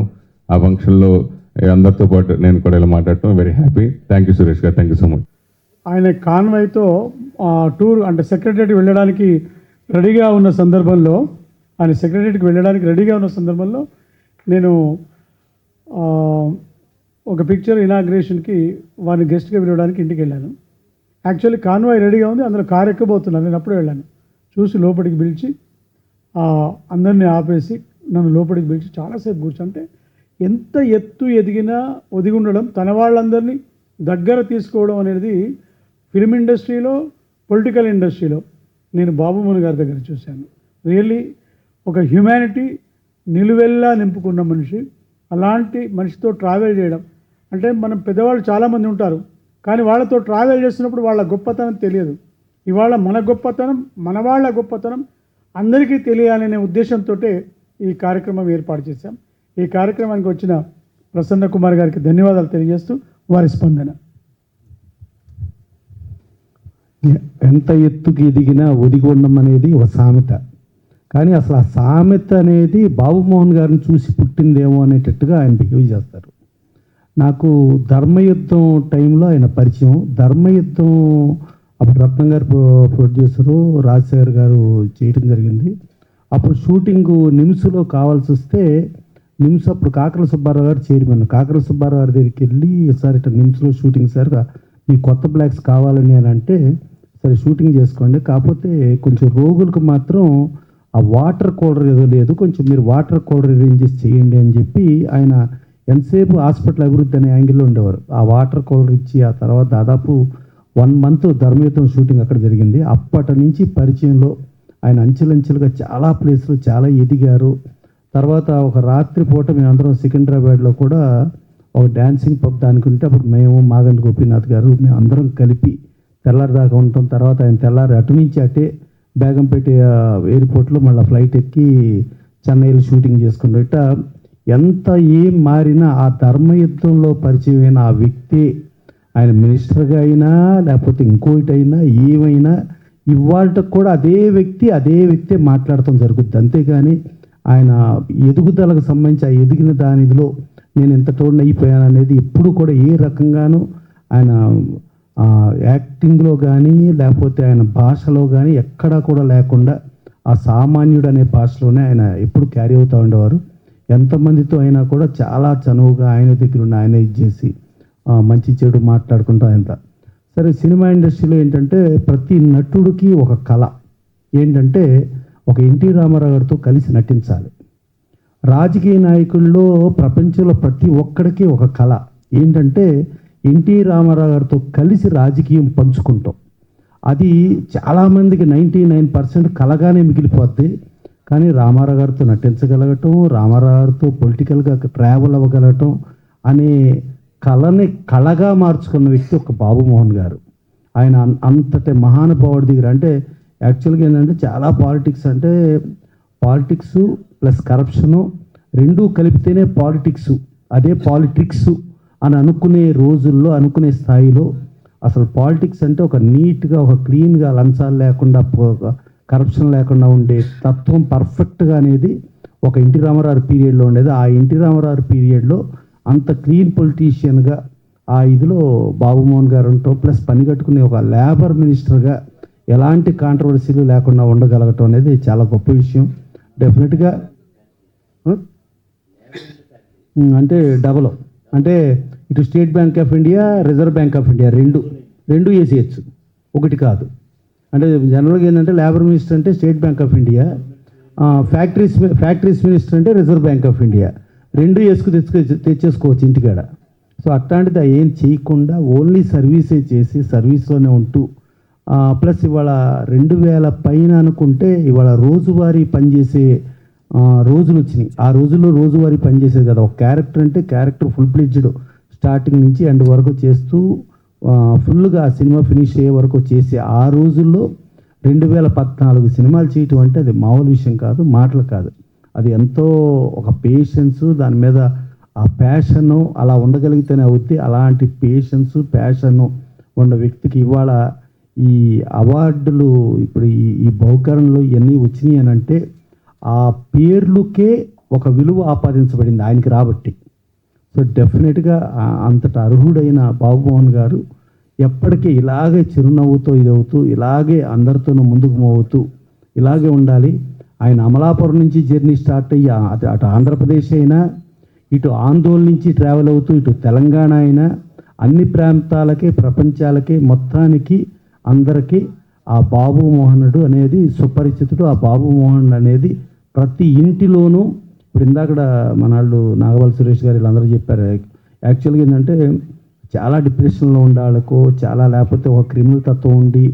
ఆ ఫంక్షన్లో అందరితో పాటు నేను కూడా ఇలా మాట్లాడటం very happy. Thank you Suresh గారు, థ్యాంక్ యూ సో మచ్. ఆయన కాన్వాయ్తో టూర్ అంటే సెక్రటరీకి వెళ్ళడానికి రెడీగా ఉన్న సందర్భంలో, నేను ఒక పిక్చర్ ఇనాగ్రేషన్కి వారిని గెస్ట్గా పిలవడానికి ఇంటికి వెళ్ళాను. యాక్చువల్లీ కాన్వాయ్ రెడీగా ఉంది, అందులో కారు ఎక్కబోతున్నాను. నేను అప్పుడే వెళ్ళాను. చూసి లోపలికి పిలిచి అందరినీ ఆపేసి నన్ను లోపలికి పిలిచి చాలాసేపు కూర్చుంటే, ఎంత ఎత్తు ఎదిగినా ఒదిగి ఉండడం, తన వాళ్ళందరినీ దగ్గర తీసుకోవడం అనేది ఫిల్మ్ ఇండస్ట్రీలో, పొలిటికల్ ఇండస్ట్రీలో నేను బాబు మోహన్ గారి దగ్గర చూశాను. రియల్లీ ఒక హ్యుమానిటీ నిలువెల్లా నింపుకున్న మనిషి. అలాంటి మనిషితో ట్రావెల్ చేయడం అంటే, మనం పెద్దవాళ్ళు చాలామంది ఉంటారు, కానీ వాళ్ళతో ట్రావెల్ చేస్తున్నప్పుడు వాళ్ళ గొప్పతనం తెలియదు. ఇవాళ మన గొప్పతనం, మన వాళ్ళ గొప్పతనం అందరికీ తెలియాలనే ఉద్దేశంతో ఈ కార్యక్రమం ఏర్పాటు చేశాం. ఈ కార్యక్రమానికి వచ్చిన ప్రసన్న కుమార్ గారికి ధన్యవాదాలు తెలియజేస్తూ వారి స్పందన. ఎంత ఎత్తుకి ఎదిగినా ఒదిగి ఉండడం అనేది ఒక సామెత. కానీ అసలు ఆ సామెత అనేది బాబు మోహన్ గారిని చూసి పుట్టిందేమో అనేటట్టుగా ఆయన బిహేవ్ చేస్తారు. నాకు ధర్మయుద్ధం టైంలో ఆయన పరిచయం. ధర్మయుద్ధం అప్పుడు రత్నం గారు ప్రొడ్యూసరు, రాజశేఖర్ గారు చేయడం జరిగింది. అప్పుడు షూటింగ్ నిమ్స్లో కావాల్సి వస్తే నిమ్స్ అప్పుడు కాకర సుబ్బారావు గారు చైర్మన్. కాకర సుబ్బారావు గారి దగ్గరికి వెళ్ళి, సార్ ఇట్లా నిమ్స్లో షూటింగ్ సార్, మీ కొత్త బ్లాక్స్ కావాలని అని అంటే, సరే షూటింగ్ చేసుకోండి, కాకపోతే కొంచెం రోగులకు మాత్రం ఆ వాటర్ కూలర్ ఏదో లేదు, కొంచెం మీరు వాటర్ కూలర్ అరేంజెస్ చేయండి అని చెప్పి ఆయన ఎంతసేపు హాస్పిటల్ అభివృద్ధి అనే యాంగిల్లో ఉండేవారు. ఆ వాటర్ కూలర్ ఇచ్చి ఆ తర్వాత దాదాపు 1 month ధర్మయుద్ధం షూటింగ్ అక్కడ జరిగింది. అప్పటి నుంచి పరిచయంలో ఆయన అంచెలంచెలుగా చాలా ప్లేస్లు చాలా ఎదిగారు. తర్వాత ఒక రాత్రి పూట మేమందరం సికింద్రాబాద్లో కూడా ఒక డ్యాన్సింగ్ పబ్ దానికి ఉంటే, అప్పుడు మేము మాగంటి గోపీనాథ్ గారు మేము అందరం కలిపి తెల్లారి దాకా ఉంటాం. తర్వాత ఆయన తెల్లారి అటు నుంచి అటే బేగంపేట ఎయిర్పోర్ట్లో మళ్ళీ ఫ్లైట్ ఎక్కి చెన్నైలో షూటింగ్ చేసుకుంటాం. ఇట్లా ఎంత ఏం మారినా ఆ ధర్మయుద్ధంలో పరిచయమైన ఆ వ్యక్తి ఆయన మినిస్టర్గా అయినా లేకపోతే ఇంకోటి అయినా ఏమైనా ఇవాళకి కూడా అదే వ్యక్తి మాట్లాడటం జరుగుద్ది. అంతేగాని ఆయన ఎదుగుదలకు సంబంధించి ఆ ఎదిగిన దానిలో నేను ఎంత టోన్ అయిపోయాను అనేది ఎప్పుడు కూడా ఏ రకంగానూ ఆయన యాక్టింగ్లో కానీ లేకపోతే ఆయన భాషలో కానీ ఎక్కడా కూడా లేకుండా ఆ సామాన్యుడు అనే భాషలోనే ఆయన ఎప్పుడు క్యారీ అవుతూ ఉండేవారు. ఎంతమందితో అయినా కూడా చాలా చనువుగా ఆయన దగ్గర ఉన్న ఆయన ఇచ్చేసి మంచి చెడు మాట్లాడుకుంటూ ఆయన. సరే, సినిమా ఇండస్ట్రీలో ఏంటంటే ప్రతి నటుడికి ఒక కళ ఏంటంటే ఒక ఎన్టీ రామారావు గారితో కలిసి నటించాలి. రాజకీయ నాయకుల్లో ప్రపంచంలో ప్రతి ఒక్కడికి ఒక కళ ఏంటంటే ఎన్టీ రామారావు గారితో కలిసి రాజకీయం పంచుకుంటాం. అది చాలామందికి 99% కళగానే మిగిలిపోద్ది. కానీ రామారావు గారితో నటించగలగటం, రామారావు గారితో పొలిటికల్గా ట్రావెల్ అవ్వగలగటం అనే కళని కళగా మార్చుకున్న వ్యక్తి ఒక బాబుమోహన్ గారు. ఆయన అంతటి మహానుభావుడి దగ్గర అంటే యాక్చువల్గా ఏంటంటే చాలా పాలిటిక్స్ ప్లస్ కరప్షను రెండూ కలిపితేనే పాలిటిక్స్, అదే పాలిటిక్స్ అని అనుకునే రోజుల్లో అనుకునే స్థాయిలో అసలు పాలిటిక్స్ అంటే ఒక నీట్గా ఒక క్లీన్గా లంచాలు లేకుండా కరప్షన్ లేకుండా ఉండే తత్వం పర్ఫెక్ట్గా అనేది ఒక ఎన్టీ రామారావు పీరియడ్లో ఉండేది. ఆ ఎన్టీ రామారావు పీరియడ్లో అంత క్లీన్ పొలిటీషియన్గా ఆ ఇదిలో బాబుమోహన్ గారు ఉంటాం. ప్లస్ పని కట్టుకునే ఒక లేబర్ మినిస్టర్గా ఎలాంటి కాంట్రవర్సీలు లేకుండా ఉండగలగటం అనేది చాలా గొప్ప విషయం. డెఫినెట్గా అంటే డబల్ అంటే ఇటు state bank of India, reserve bank of India రెండు వేసేయచ్చు, ఒకటి కాదు. అంటే జనరల్గా ఏంటంటే లేబర్ మినిస్టర్ అంటే state bank of India, factories minister అంటే రిజర్వ్ బ్యాంక్ ఆఫ్ ఇండియా, రెండు తెచ్చేసుకోవచ్చు ఇంటికాడ. సో అట్లాంటిది ఏం చేయకుండా ఓన్లీ సర్వీసే చేసి సర్వీస్లోనే ఉంటూ ప్లస్ ఇవాళ 2000 పైన అనుకుంటే ఇవాళ రోజువారీ పనిచేసే రోజులు వచ్చినాయి. ఆ రోజుల్లో రోజువారీ పనిచేసేది కదా. ఒక క్యారెక్టర్ అంటే క్యారెక్టర్ ఫుల్ ప్లెడ్జ్డ్ స్టార్టింగ్ నుంచి ఎండ్ వరకు చేస్తూ ఫుల్గా ఆ సినిమా ఫినిష్ అయ్యే వరకు చేసి ఆ రోజుల్లో 2014 సినిమాలు చేయటం అంటే అది మామూలు విషయం కాదు, మాటలు కాదు. అది ఎంతో ఒక పేషెన్స్, దాని మీద ఆ ప్యాషను అలా ఉండగలిగితేనే అవుద్ది. అలాంటి పేషెన్స్ ప్యాషను ఉన్న వ్యక్తికి ఇవాళ ఈ అవార్డులు ఇప్పుడు ఈ బహుకరణలు ఇవన్నీ వచ్చినాయి అని అంటే ఆ పేర్లుకే ఒక విలువ ఆపాదించబడింది ఆయనకి రాబట్టి. సో డెఫినెట్గా అంతటి అర్హుడైన బాబుమోహన్ గారు ఎప్పటికీ ఇలాగే చిరునవ్వుతో ఇదవుతూ ఇలాగే అందరితోనూ ముందుకు మోగుతూ ఇలాగే ఉండాలి. ఆయన అమలాపురం నుంచి జర్నీ స్టార్ట్ అయ్యి అటు ఆంధ్రప్రదేశ్ అయినా, ఇటు ఆందోళన నుంచి ట్రావెల్ అవుతూ ఇటు తెలంగాణ అయినా, అన్ని ప్రాంతాలకి ప్రపంచాలకి మొత్తానికి అందరికీ ఆ బాబుమోహనుడు అనేది సుపరిచితుడు. ఆ బాబుమోహన్ అనేది ప్రతి ఇంటిలోనూ ఇప్పుడు ఇందాక మన వాళ్ళు నాగవల్ సురేష్ గారు వీళ్ళందరూ చెప్పారు. యాక్చువల్గా ఏంటంటే చాలా డిప్రెషన్లో ఉండే వాళ్ళకో, చాలా లేకపోతే ఒక క్రిమినల్ తత్వం ఉండి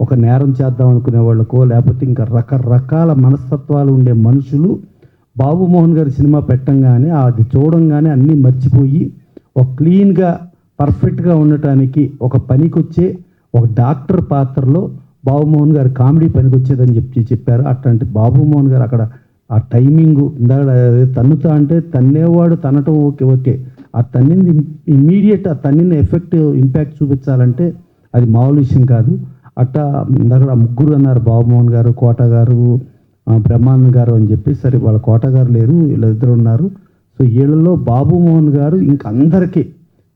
ఒక నేరం చేద్దాం అనుకునే వాళ్ళకో, లేకపోతే ఇంకా రకరకాల మనస్తత్వాలు ఉండే మనుషులు బాబుమోహన్ గారి సినిమా పెట్టంగానే అది చూడంగానే అన్నీ మర్చిపోయి ఒక క్లీన్గా పర్ఫెక్ట్గా ఉండటానికి ఒక పనికొచ్చే ఒక డాక్టర్ పాత్రలో బాబుమోహన్ గారు కామెడీ పనికొచ్చేదని చెప్పారు. అట్లాంటి బాబుమోహన్ గారు అక్కడ ఆ టైమింగు ఇందాక తన్నుతా అంటే తన్నేవాడు తనటం ఓకే, ఆ తన్నింది ఇమ్మీడియట్ ఆ తన్నిన ఎఫెక్ట్ ఇంపాక్ట్ చూపించాలంటే అది మామూలు విషయం కాదు. అట్టా ఇందాక ముగ్గురు అన్నారు, బాబుమోహన్ గారు, కోట గారు, బ్రహ్మానంద్ గారు అని చెప్పి. సరే వాళ్ళ కోట గారు లేరు, వీళ్ళిద్దరు ఉన్నారు. సో వీళ్ళలో బాబుమోహన్ గారు ఇంక అందరికీ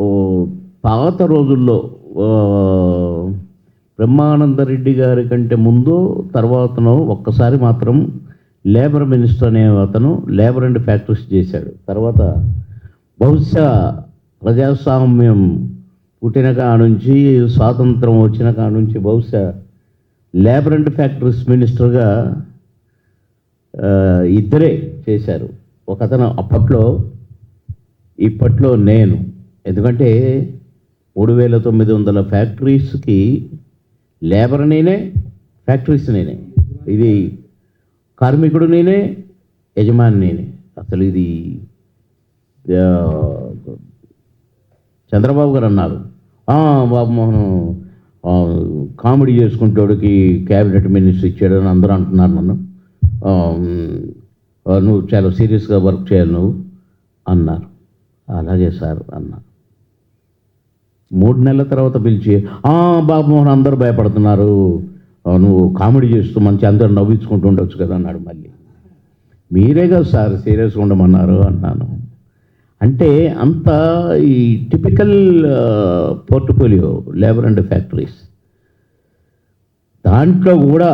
ఓ పాత రోజుల్లో బ్రహ్మానందరెడ్డి గారి కంటే ముందు తర్వాతనో ఒక్కసారి మాత్రం లేబర్ మినిస్టర్ అనే అతను లేబర్ అండ్ ఫ్యాక్టరీస్ చేశాడు. తర్వాత బహుశా ప్రజాస్వామ్యం పుట్టిన కాడ నుంచి స్వాతంత్రం వచ్చిన కాడ నుంచి బహుశా లేబర్ అండ్ ఫ్యాక్టరీస్ మినిస్టర్గా ఇద్దరే చేశారు. ఒకతను అప్పట్లో, ఇప్పట్లో నేను. ఎందుకంటే 3900 ఫ్యాక్టరీస్కి లేబర్ నేనే, ఫ్యాక్టరీస్ నేనే, ఇది కార్మికుడు నేనే, యజమాని నేనే. అసలు ఇది చంద్రబాబు గారు అన్నారు, బాబు మోహన్ కామెడీ చేసుకుంటోడికి క్యాబినెట్ మినిస్టర్ ఇచ్చాడని అందరూ అంటున్నారు నన్ను, నువ్వు చాలా సీరియస్గా వర్క్ చేయాలి నువ్వు అన్నారు. అలాగే సార్ అన్నారు. 3 నెలల తర్వాత పిలిచి, బాబు మోహన్ అందరూ భయపడుతున్నారు, నువ్వు కామెడీ చేస్తూ మంచి అందరూ నవ్వించుకుంటూ ఉండొచ్చు కదా అన్నాడు. మళ్ళీ మీరే కదా సార్ సీరియస్గా ఉండమన్నారు అన్నాను. అంటే అంత ఈ typical portfolio labour and factories. దాంట్లో కూడా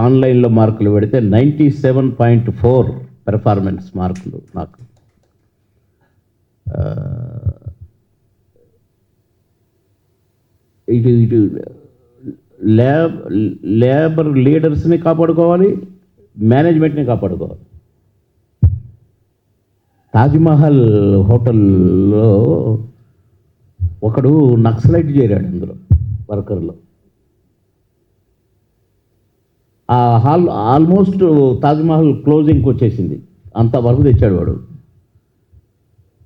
ఆన్లైన్లో మార్కులు పెడితే 97.4 పెర్ఫార్మెన్స్ మార్కులు నాకు. ఇటు లేబర్ లీడర్స్ని కాపాడుకోవాలి, మేనేజ్మెంట్ని కాపాడుకోవాలి. తాజ్మహల్ హోటల్లో ఒకడు నక్సలైట్ చేరాడు అందులో వర్కర్లో. ఆ హాల్ ఆల్మోస్ట్ తాజ్మహల్ క్లోజింగ్కి వచ్చేసింది, అంతవరకు తెచ్చాడు వాడు.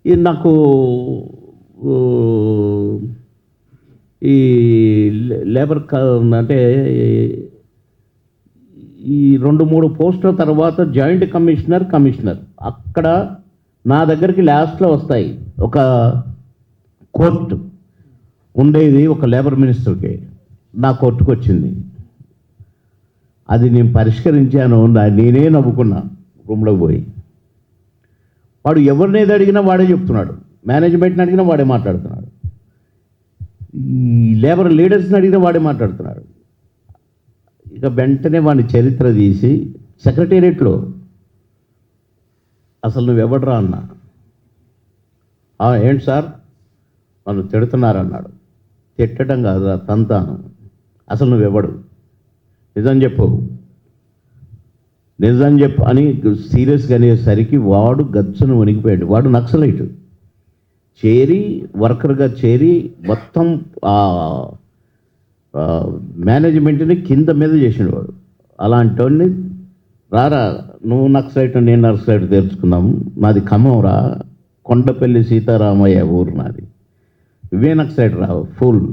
ఇది నాకు ఈ లేబర్ అంటే ఈ 2-3 పోస్టుల తర్వాత జాయింట్ కమిషనర్ అక్కడ నా దగ్గరికి లాస్ట్లో వస్తాయి. ఒక కోర్టు ఉండేది ఒక లేబర్ మినిస్టర్కి, నా కోర్టుకు వచ్చింది. అది నేను పరిష్కరించాను, నేనే నవ్వుకున్నా రూమ్లోకి పోయి. వాడు ఎవరినేది అడిగినా వాడే చెప్తున్నాడు, మేనేజ్మెంట్ని అడిగినా వాడే మాట్లాడుతున్నాడు, ఈ లేబర్ లీడర్స్ని అడిగినా వాడే మాట్లాడుతున్నాడు. ఇక వెంటనే వాడిని చరిత్ర తీసి సెక్రటేరియట్లో, అసలు నువ్వెవడరా అన్నా. ఏంటి సార్ నన్ను తిడుతున్నారన్నాడు. తిట్టడం కాదు, తంతాను. అసలు నువ్వెవడు, నిజం చెప్పు అని సీరియస్గా అనేసరికి వాడు గచ్చును వణికిపోయాడు. వాడు నక్సలైట్ చేరి వర్కర్గా చేరి మొత్తం మేనేజ్మెంట్ని కింద మీద చేసిన వాడు. అలాంటి వాడిని రారా నువ్వు నక్సలైట్ నేను నక్సలైట్ తెరుచుకుందాము, నాది ఖమ్మం రా, కొండపల్లి సీతారామయ్య ఊరు నాది, ఇవే నక్సలైట్ రా ఫుల్,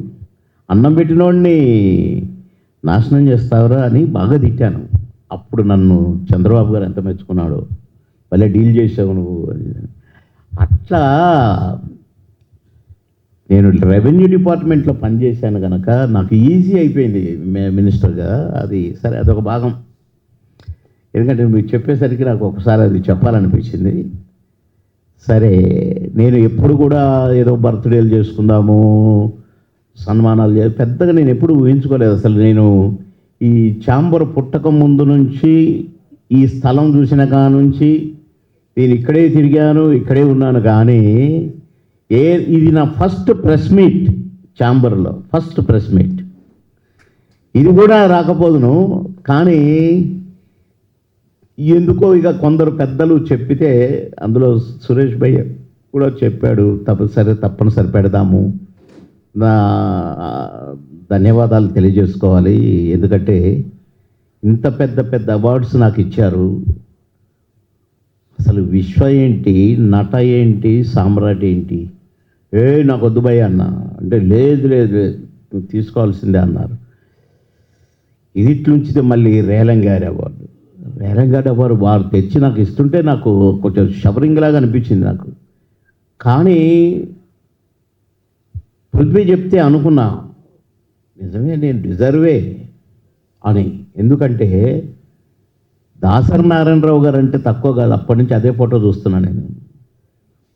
అన్నం పెట్టినోడిని నాశనం చేస్తావురా అని బాగా తిట్టాను. అప్పుడు నన్ను చంద్రబాబు గారు ఎంత మెచ్చుకున్నాడో, భలే డీల్ చేసావు నువ్వు అని. అట్లా నేను రెవెన్యూ డిపార్ట్మెంట్లో పనిచేశాను కనుక నాకు ఈజీ అయిపోయింది మినిస్టర్గా. అది సరే, అదొక భాగం. ఎందుకంటే మీరు చెప్పేసరికి నాకు ఒకసారి అది చెప్పాలనిపించింది. సరే, నేను ఎప్పుడు కూడా ఏదో బర్త్డేలు చేసుకుందాము, సన్మానాలు పెద్దగా నేను ఎప్పుడు ఊహించుకోలేదు. అసలు నేను ఈ ఛాంబర్ పుట్టక ముందు నుంచి, ఈ స్థలం చూసిన కా నుంచి నేను ఇక్కడే తిరిగాను, ఇక్కడే ఉన్నాను. కానీ ఇది నా ఫస్ట్ ప్రెస్ మీట్, ఛాంబర్లో ఫస్ట్ ప్రెస్ మీట్. ఇది కూడా రాకపోదును, కానీ ఎందుకో ఇక కొందరు పెద్దలు చెప్పితే, అందులో సురేష్ భయ్య కూడా చెప్పాడు, తప్పనిసరి పెడదాము. నా ధన్యవాదాలు తెలియజేసుకోవాలి. ఎందుకంటే ఇంత పెద్ద పెద్ద అవార్డ్స్ నాకు ఇచ్చారు. అసలు విశ్వ ఏంటి, నట ఏంటి, సామ్రాట్ ఏంటి, నాకు వద్దు భయ్య అన్న అంటే, లేదు నువ్వు తీసుకోవాల్సిందే అన్నారు. ఇదిట్లుంచితే మళ్ళీ రేలంగారి అవార్డు వారు తెచ్చి నాకు ఇస్తుంటే నాకు కొంచెం షవరింగ్ లాగా అనిపించింది నాకు. కానీ పృథ్వీ చెప్తే అనుకున్నా, నిజమే నేను డిజర్వే అని. ఎందుకంటే దాసరి నారాయణరావు గారు అంటే తక్కువ కాదు. అప్పటి నుంచి అదే ఫోటో చూస్తున్నా నేను.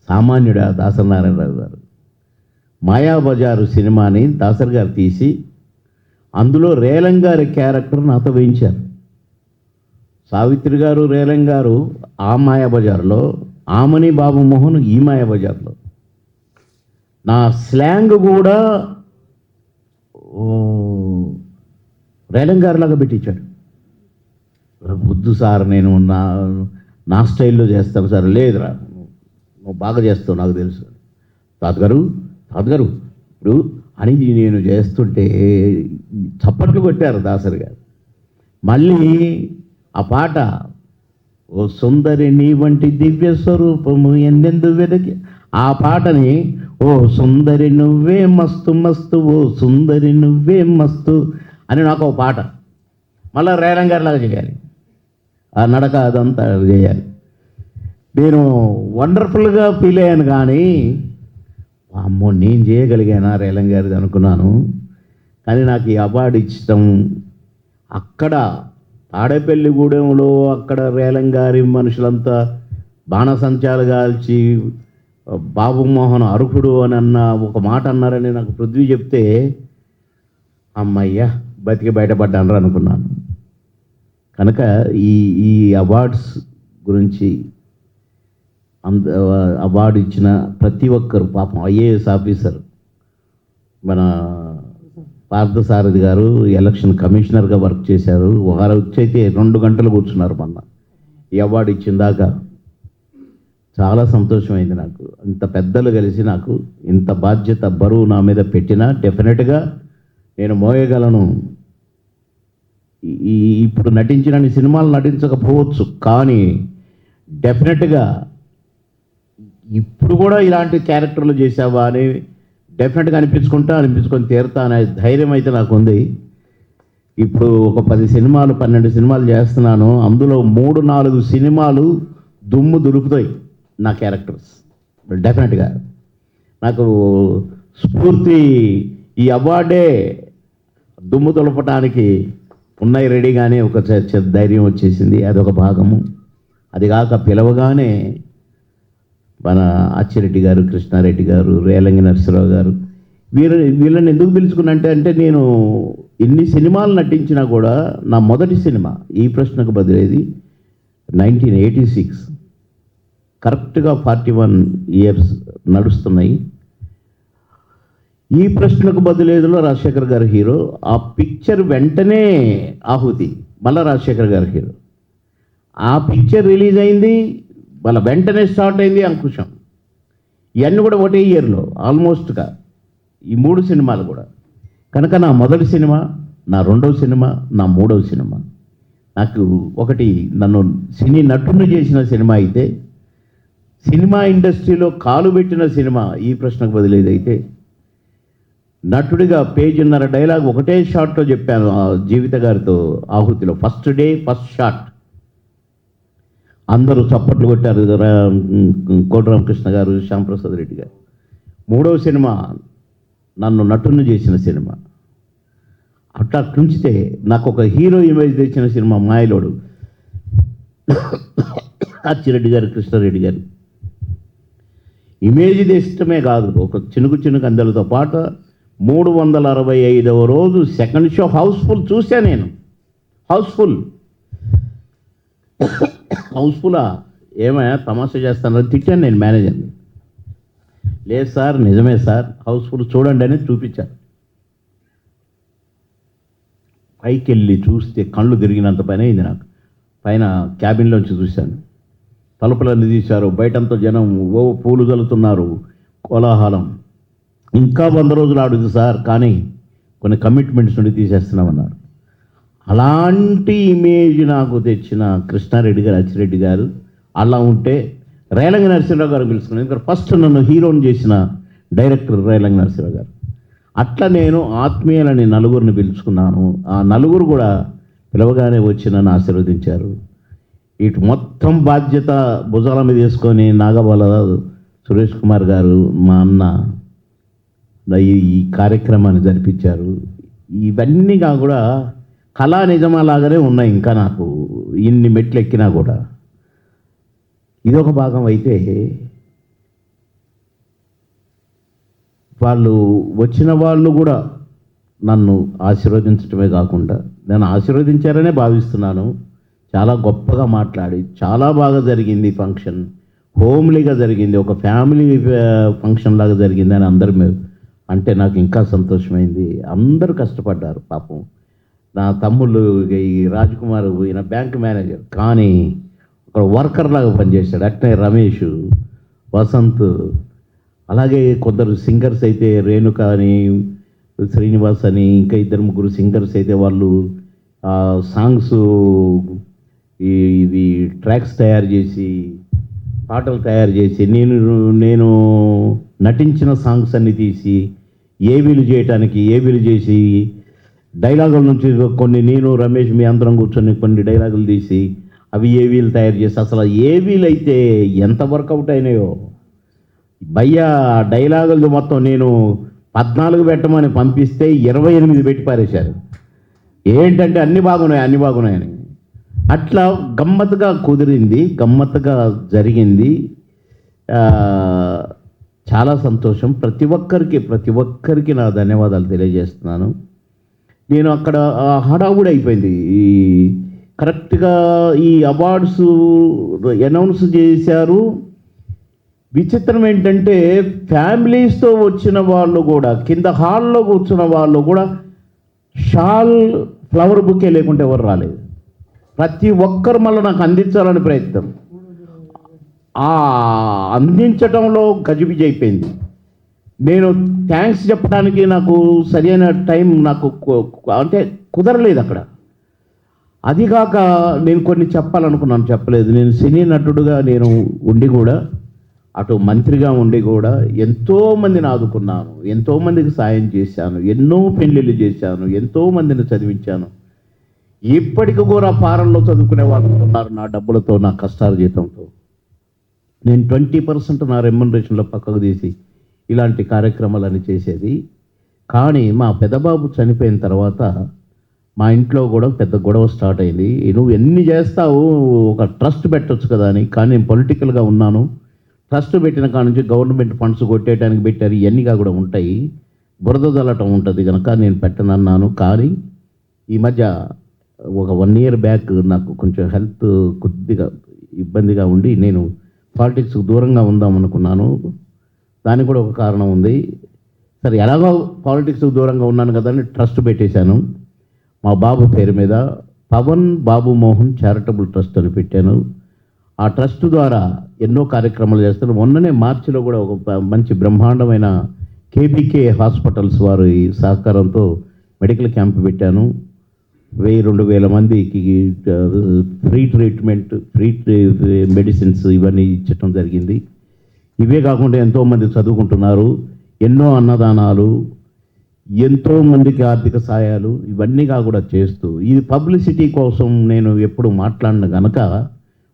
సామాన్యుడా దాసరి నారాయణరావు గారు. మాయాబజారు సినిమాని దాసరి గారు తీసి అందులో రేలం గారి క్యారెక్టర్ నాతో వేయించారు. సావిత్రి గారు రేలం గారు ఆ మాయాబజార్లో, ఆమని బాబు మోహన్ ఈ మాయాబజార్లో. నా స్లాంగ్ కూడా రేలం గారిలాగా పెట్టించాడు. వద్దు సార్, నేను నా స్టైల్లో చేస్తాను సార్. లేదురా, నువ్వు బాగా చేస్తావు, నాకు తెలుసు. తాతగారు ఇప్పుడు అని నేను చేస్తుంటే చప్పట్లు కొట్టారు దాసరి గారు. మళ్ళీ ఆ పాట, ఓ సుందరి నీ వంటి దివ్య స్వరూపము ఎన్నెందు వెదకి, ఆ పాటని ఓ సుందరి నువ్వే మస్తు మస్తు, ఓ సుందరి నువ్వే మస్తు అని నాకు ఒక పాట మళ్ళీ రేలం గారిలాగా చేయాలి. ఆ నడక అదంతా చేయాలి. నేను వండర్ఫుల్గా ఫీల్ అయ్యాను. కానీ అమ్మో, నేను చేయగలిగానా రేలం గారిది అనుకున్నాను. కానీ నాకు ఈ అవార్డు ఇచ్చడం అక్కడ తాడేపల్లిగూడెంలో అక్కడ రేలం గారి మనుషులంతా బాణసంచాలు కాల్చి బాబు మోహన్ అర్హుడు అని ఒక మాట అన్నారని నాకు పృథ్వీ చెప్తే, అమ్మయ్యా బతికి బయటపడ్డాను అనుకున్నాను. కనుక ఈ అవార్డ్స్ గురించి అవార్డు ఇచ్చిన ప్రతి ఒక్కరు పాపం, ఐఏఎస్ ఆఫీసర్ మన పార్థసారథి గారు ఎలక్షన్ కమిషనర్గా వర్క్ చేశారు. వారు వచ్చైతే 2 గంటలు కూర్చున్నారు మొన్న ఈ అవార్డు ఇచ్చిందాక. చాలా సంతోషమైంది నాకు. ఇంత పెద్దలు కలిసి నాకు ఇంత బాధ్యత బరువు నా మీద పెట్టినా డెఫినెట్గా నేను మోయగలను. ఇప్పుడు నటించిన సినిమాలు నటించకపోవచ్చు, కానీ డెఫినెట్గా ఇప్పుడు కూడా ఇలాంటి క్యారెక్టర్లు చేసావా అని డెఫినెట్గా అనిపించుకొని తీరుతా అనే ధైర్యం అయితే నాకు ఉంది. ఇప్పుడు ఒక 10 సినిమాలు 12 సినిమాలు చేస్తున్నాను. అందులో 3-4 సినిమాలు దుమ్ము దులుపుతాయి నా క్యారెక్టర్స్. డెఫినెట్గా నాకు స్ఫూర్తి ఈ అవార్డే దుమ్ము దులపటానికి ఉన్నాయి రెడీగానే ఒక ధైర్యం వచ్చేసింది. అదొక భాగము. అది కాక పిలవగానే మన అచ్చిరెడ్డి గారు, కృష్ణారెడ్డి గారు, రేలంగి నరసింహరావు గారు వీళ్ళని ఎందుకు పిలుచుకున్నంటే, నేను ఎన్ని సినిమాలు నటించినా కూడా నా మొదటి సినిమా ఈ ప్రశ్నకు బదిలేది 1986. కరెక్ట్గా 41 ఇయర్స్ నడుస్తున్నాయి. ఈ ప్రశ్నకు బదిలేదులో రాజశేఖర్ గారు హీరో. ఆ పిక్చర్ వెంటనే ఆహుతి, మళ్ళీ రాజశేఖర్ గారు హీరో. ఆ పిక్చర్ రిలీజ్ అయింది, మళ్ళీ వెంటనే స్టార్ట్ అయింది అంకుశం. ఇవన్నీ కూడా ఒకటే ఇయర్లో ఆల్మోస్ట్గా ఈ 3 సినిమాలు కూడా. కనుక నా మొదటి సినిమా, నా 2వ సినిమా, నా 3వ సినిమా. నాకు ఒకటి నన్ను సినీ నటుని చేసిన సినిమా అయితే, సినిమా ఇండస్ట్రీలో కాలు పెట్టిన సినిమా ఈ ప్రశ్నకు బదిలేదైతే, నటుడిగా 1.5 డైలాగ్ ఒకటే షాట్లో చెప్పాను జీవిత గారితో ఆహుతిలో. ఫస్ట్ డే ఫస్ట్ షాట్ అందరూ చప్పట్లు కొట్టారు. కోటి రామకృష్ణ గారు, శ్యాంప్రసాద్ రెడ్డి గారు. 3వ సినిమా నన్ను నటుని చేసిన సినిమా. అట్లా తుంచితే నాకు ఒక హీరో ఇమేజ్ తెచ్చిన సినిమా మాయలోడు. అచ్చిరెడ్డి గారు, కృష్ణారెడ్డి గారు ఇమేజ్ తెచ్చడమే కాదు, ఒక చినుకు అందరితో పాటు 365వ రోజు సెకండ్ షో హౌస్ఫుల్ చూసా నేను. హౌస్ఫుల్లా ఏమైనా తమాషా చేస్తానని తిట్టాను నేను మేనేజర్ని. లేదు సార్, నిజమే సార్, హౌస్ఫుల్ చూడండి అని చూపించాను. పైకి వెళ్ళి చూస్తే కళ్ళు తిరిగినంత పైన అయింది నాకు. పైన క్యాబిన్లోంచి చూశాను, తలుపులన్నీ తీశారు, బయటంతా జనం పూలు చల్లుతున్నారు, కోలాహలం. ఇంకా 100 రోజులు ఆడుతుంది సార్, కానీ కొన్ని కమిట్మెంట్స్ నుండి తీసేస్తున్నామన్నారు. అలాంటి ఇమేజ్ నాకు తెచ్చిన కృష్ణారెడ్డి గారు, అచ్చిరెడ్డి గారు అలా ఉంటే రేలంగి నరసింహరావు గారు పిలుచుకున్నాను. ఎందుకంటే ఫస్ట్ నన్ను హీరోని చేసిన డైరెక్టర్ రేలంగి నరసింహరావు గారు. అట్లా నేను ఆత్మీయులని నలుగురిని పిలుచుకున్నాను. ఆ నలుగురు కూడా పిలవగానే వచ్చి నన్ను ఆశీర్వదించారు. ఇటు మొత్తం బాధ్యత భుజాల మీద వేసుకొని నాగబాల సురేష్ కుమార్ గారు, మా అన్న ఈ కార్యక్రమాన్ని జరిపించారు. ఇవన్నీ కూడా కళా నిజమలాగానే ఉన్నాయి. ఇంకా నాకు ఇన్ని మెట్లు ఎక్కినా కూడా ఇదొక భాగం అయితే, వాళ్ళు వచ్చిన వాళ్ళు కూడా నన్ను ఆశీర్వదించడమే కాకుండా నేను ఆశీర్వదించారనే భావిస్తున్నాను. చాలా గొప్పగా మాట్లాడి చాలా బాగా జరిగింది ఫంక్షన్, హోమ్లీగా జరిగింది, ఒక ఫ్యామిలీ ఫంక్షన్ లాగా జరిగింది అని అందరి మీద అంటే నాకు ఇంకా సంతోషమైంది. అందరూ కష్టపడ్డారు పాపం. నా తమ్ముళ్ళు ఈ రాజ్కుమార్ ఈయన బ్యాంక్ మేనేజర్ కానీ ఒక వర్కర్ లాగా పనిచేశాడు. అట్నే రమేష్, వసంత్, అలాగే కొందరు సింగర్స్ అయితే రేణుక అని, శ్రీనివాస్ అని, ఇంకా 2-3 సింగర్స్ అయితే వాళ్ళు సాంగ్స్ ఇవి ట్రాక్స్ తయారు చేసి పాటలు తయారు చేసి నేను నటించిన సాంగ్స్ అన్ని తీసి ఏబీలు చేసి డైలాగుల నుంచి కొన్ని నేను రమేష్ మీ అందరం కూర్చొని కొన్ని డైలాగులు తీసి అవి ఏవీలు తయారు చేసి అసలు ఏవీలు అయితే ఎంత వర్కౌట్ అయినాయో భయ్య. డైలాగులు మొత్తం నేను 14 పెట్టమని పంపిస్తే 28 పెట్టి పారేశారు. ఏంటంటే అన్నీ బాగున్నాయని. అట్లా గమ్మత్తుగా కుదిరింది, గమ్మత్తుగా జరిగింది. చాలా సంతోషం. ప్రతి ఒక్కరికి నా ధన్యవాదాలు తెలియజేస్తున్నాను. నేను అక్కడ హడావుడి అయిపోయింది. ఈ కరెక్ట్గా ఈ అవార్డ్స్ అనౌన్స్ చేశారు. విచిత్రం ఏంటంటే ఫ్యామిలీస్తో వచ్చిన వాళ్ళు కూడా, కింద హాల్లో కూర్చున్న వాళ్ళు కూడా షాల్, ఫ్లవర్ బుకే లేకుంటే ఎవరు రాలేదు. ప్రతి ఒక్కరు మళ్ళీ నాకు అందించాలని ప్రయత్నం, అందించడంలో గజిబిజి అయిపోయింది. నేను థ్యాంక్స్ చెప్పడానికి నాకు సరైన టైం నాకు అంటే కుదరలేదు అక్కడ. అదిగాక నేను కొన్ని చెప్పాలనుకున్నాను, చెప్పలేదు. నేను సినీ నటుడుగా నేను ఉండి కూడా, అటు మంత్రిగా ఉండి కూడా ఎంతోమందిని ఆదుకున్నాను, ఎంతోమందికి సాయం చేశాను, ఎన్నో పెళ్ళిళ్ళు చేశాను, ఎంతోమందిని చదివించాను. ఇప్పటికి కూడా ఫారెన్లో చదువుకునే వాళ్ళు ఉన్నారు నా డబ్బులతో, నా కష్టాల జీతంతో. నేను 20% నా రెమ్యునరేషన్లో పక్కకు తీసి ఇలాంటి కార్యక్రమాలన్నీ చేసేది. కానీ మా పెద్దబాబు చనిపోయిన తర్వాత మా ఇంట్లో కూడా పెద్ద గొడవ స్టార్ట్ అయింది. నువ్వు ఎన్ని చేస్తావు, ఒక ట్రస్ట్ పెట్టొచ్చు కదా అని. కానీ నేను పొలిటికల్గా ఉన్నాను. ట్రస్ట్ పెట్టిన కాడ నుంచి గవర్నమెంట్ ఫండ్స్ కొట్టేయడానికి పెట్టారు. ఇవన్నీ కూడా ఉంటాయి, బురద జల్లటం ఉంటుంది కనుక నేను పెట్టనన్నాను. కానీ ఈ మధ్య ఒక 1 year బ్యాక్ నాకు కొంచెం హెల్త్ కొద్దిగా ఇబ్బందిగా ఉండి నేను పాలిటిక్స్కి దూరంగా ఉందాం అనుకున్నాను. దానికి కూడా ఒక కారణం ఉంది. సరే ఎలాగో పాలిటిక్స్కి దూరంగా ఉన్నాను కదా అని ట్రస్ట్ పెట్టేశాను. మా బాబు పేరు మీద పవన్ బాబు మోహన్ చారిటబుల్ ట్రస్ట్ అని పెట్టాను. ఆ ట్రస్ట్ ద్వారా ఎన్నో కార్యక్రమాలు చేస్తాను. మొన్ననే మార్చిలో కూడా ఒక మంచి బ్రహ్మాండమైన కేబీకే హాస్పిటల్స్ వారి సహకారంతో మెడికల్ క్యాంప్ పెట్టాను. 1000-2000 మందికి ఫ్రీ ట్రీట్మెంట్, ఫ్రీ మెడిసిన్స్ ఇవన్నీ ఇచ్చటం జరిగింది. ఇవే కాకుండా ఎంతోమంది చదువుకుంటున్నారు, ఎన్నో అన్నదానాలు, ఎంతోమందికి ఆర్థిక సాయాలు, ఇవన్నీ కూడా చేస్తూ ఇది పబ్లిసిటీ కోసం నేను ఎప్పుడు మాట్లాడిన కనుక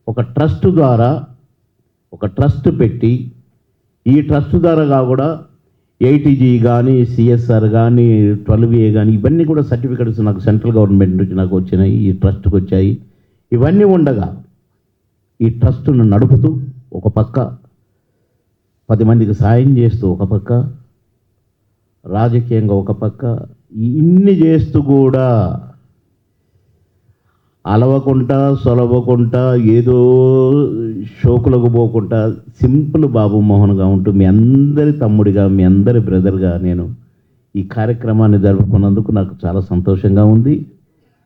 ఒక ట్రస్ట్ ద్వారా ఒక ట్రస్ట్ పెట్టి ఈ ట్రస్ట్ ద్వారా కూడా 80G కానీ, CSR కానీ, 12A కానీ ఇవన్నీ కూడా సర్టిఫికెట్స్ నాకు సెంట్రల్ గవర్నమెంట్ నుంచి నాకు వచ్చినాయి, ఈ ట్రస్ట్కి వచ్చాయి. ఇవన్నీ ఉండగా ఈ ట్రస్ట్ను నడుపుతూ ఒక పక్క 10 మందికి సాయం చేస్తూ, ఒక పక్క రాజకీయంగా, ఒక పక్క ఇన్ని చేస్తూ కూడా అలవకుండా సొలవకుండా ఏదో షోకులకు పోకుండా సింపుల్ బాబు మోహన్గా ఉంటూ మీ అందరి తమ్ముడిగా, మీ అందరి బ్రదర్గా నేను ఈ కార్యక్రమాన్ని జరుపుకున్నందుకు నాకు చాలా సంతోషంగా ఉంది.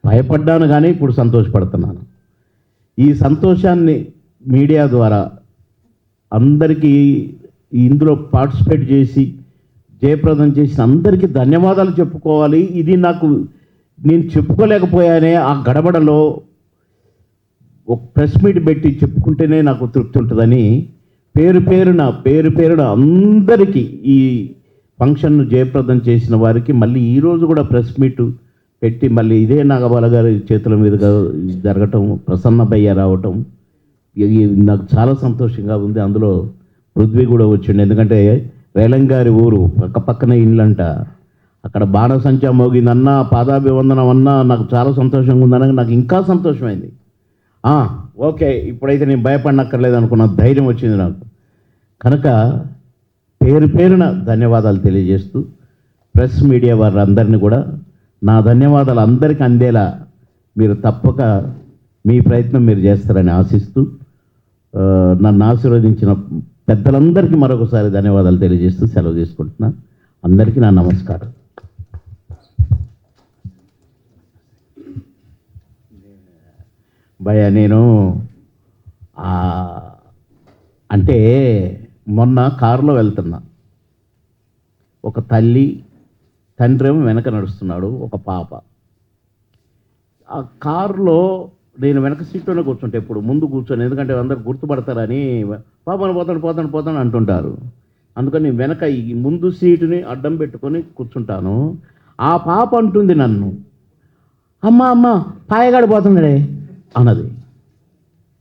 భయపడ్డాను కానీ ఇప్పుడు సంతోషపడుతున్నాను. ఈ సంతోషాన్ని మీడియా ద్వారా అందరికీ ఇందులో పార్టిసిపేట్ చేసి జయప్రదం చేసిన అందరికీ ధన్యవాదాలు చెప్పుకోవాలి. ఇది నేను చెప్పుకోలేకపోయానే. ఆ గడబడలో ఒక ప్రెస్ మీట్ పెట్టి చెప్పుకుంటేనే నాకు తృప్తి ఉంటుందని పేరు పేరున అందరికీ ఈ ఫంక్షన్ను జయప్రదం చేసిన వారికి మళ్ళీ ఈరోజు కూడా ప్రెస్ మీట్ పెట్టి మళ్ళీ ఇదే నాగబాల గారి చేతుల మీదుగా జరగటం, ప్రసన్న భయ్య రావటం నాకు చాలా సంతోషంగా ఉంది. అందులో పృథ్వీ కూడా వచ్చిండు. ఎందుకంటే రేలంగారి ఊరు పక్కన ఇళ్ళంట, అక్కడ బాణసంచా మోగిందన్నా, పాదాభివందనం అన్నా నాకు చాలా సంతోషంగా ఉందనగా నాకు ఇంకా సంతోషమైంది. ఓకే ఇప్పుడైతే నేను భయపడనక్కర్లేదు అనుకున్న ధైర్యం వచ్చింది నాకు. కనుక పేరు పేరున ధన్యవాదాలు తెలియజేస్తూ ప్రెస్ మీడియా వారందరినీ కూడా నా ధన్యవాదాలు అందరికీ అందేలా మీరు తప్పక మీ ప్రయత్నం మీరు చేస్తారని ఆశిస్తూ నన్ను ఆశీర్వదించిన పెద్దలందరికీ మరొకసారి ధన్యవాదాలు తెలియజేస్తూ సెలవు తీసుకుంటున్నా. అందరికీ నా నమస్కారం. భయ్య నేను అంటే మొన్న కారులో వెళ్తున్నా, ఒక తల్లి తండ్రి ఏమో వెనక నడుస్తున్నాడు, ఒక పాప. ఆ కారులో నేను వెనక సీట్లోనే కూర్చుంటే ఎప్పుడు ముందు కూర్చొని, ఎందుకంటే అందరు గుర్తుపడతారని పాపను పోతాను అంటుంటారు. అందుకని వెనక ఈ ముందు సీటుని అడ్డం పెట్టుకొని కూర్చుంటాను. ఆ పాప అంటుంది నన్ను, అమ్మ పాయగాడు పోతున్నాడే అన్నది.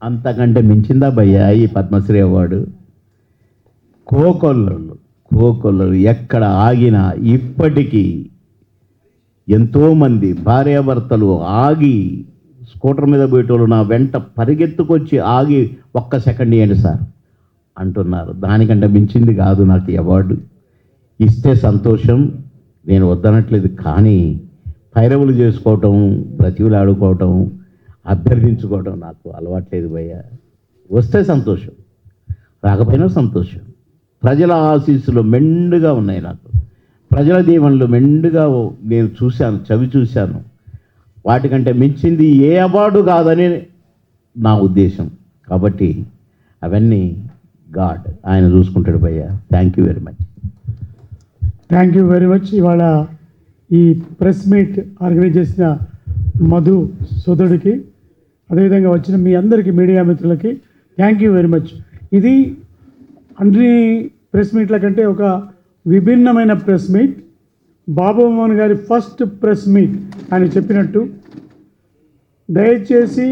అంతకంటే మించిందా భయ్యా ఈ పద్మశ్రీ అవార్డు? కోకొల్లలు ఎక్కడ ఆగినా ఇప్పటికీ ఎంతోమంది భార్యాభర్తలు ఆగి స్కూటర్ మీద పోయేటోళ్ళు నా వెంట పరిగెత్తుకొచ్చి ఆగి ఒక్క సెకండ్ ఇవ్వండి సార్ అంటున్నారు. దానికంటే మించింది కాదు నాకు ఈ అవార్డు. ఇస్తే సంతోషం, నేను వద్దనట్లేదు. కానీ పైరవులు చేసుకోవటం, బ్రతివులాడుకోవటం, అభ్యర్థించుకోవటం నాకు అలవాట్లేదు భయ్య. వస్తే సంతోషం, రాకపోయినా సంతోషం. ప్రజల ఆశీస్సులు మెండుగా ఉన్నాయి నాకు, ప్రజల దీవెనలు మెండుగా నేను చూశాను, చవి చూశాను. వాటికంటే మించింది ఏ అవార్డు కాదని నా ఉద్దేశం. కాబట్టి అవన్నీ గాడ్ ఆయన చూసుకుంటాడు భయ్య. Thank you very much. Thank you very much. ఇవాళ ఈ ప్రెస్ మీట్ ఆర్గనైజ్ చేసిన మధు సోదరుడికి, అదేవిధంగా వచ్చిన మీ అందరికీ మీడియా మిత్రులకి థ్యాంక్ యూ వెరీ మచ్. ఇది అన్ని ప్రెస్ మీట్ల కంటే ఒక విభిన్నమైన ప్రెస్ మీట్. బాబు మోహన్ గారి ఫస్ట్ ప్రెస్ మీట్. ఆయన చెప్పినట్టు దయచేసి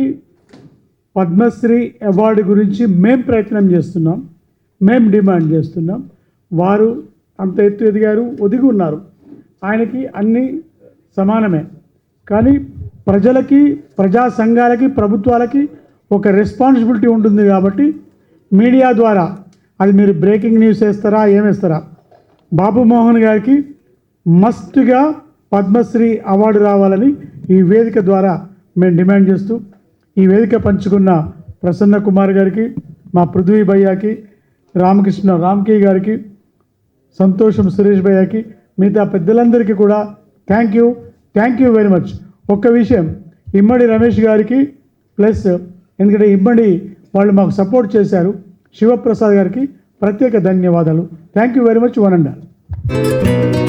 పద్మశ్రీ అవార్డు గురించి మేం ప్రయత్నం చేస్తున్నాం, మేం డిమాండ్ చేస్తున్నాం. వారు అంత ఎత్తు ఎదిగారు, ఒదిగి ఉన్నారు. ఆయనకి అన్నీ సమానమే. కానీ ప్రజలకి, ప్రజా సంఘాలకి, ప్రభుత్వాలకి ఒక రెస్పాన్సిబిలిటీ ఉంటుంది. కాబట్టి మీడియా ద్వారా అది మీరు బ్రేకింగ్ న్యూస్ వేస్తారా, ఏమేస్తారా, బాబు మోహన్ గారికి మస్ట్గా పద్మశ్రీ అవార్డు రావాలని ఈ వేదిక ద్వారా మేము డిమాండ్ చేస్తూ, ఈ వేదిక పంచుకున్న ప్రసన్న కుమార్ గారికి, మా పృథ్వీ భయ్యాకి, రామకృష్ణ గారికి, సంతోషం సురేష్ భయ్యాకి, మిగతా పెద్దలందరికీ కూడా థ్యాంక్ యూ వెరీ మచ్. ఒక్క విషయం, ఇమ్మడి రమేష్ గారికి ప్లస్, ఎందుకంటే ఇమ్మడి వాళ్ళు మాకు సపోర్ట్ చేశారు, శివప్రసాద్ గారికి ప్రత్యేక ధన్యవాదాలు. Thank you very much. One and all.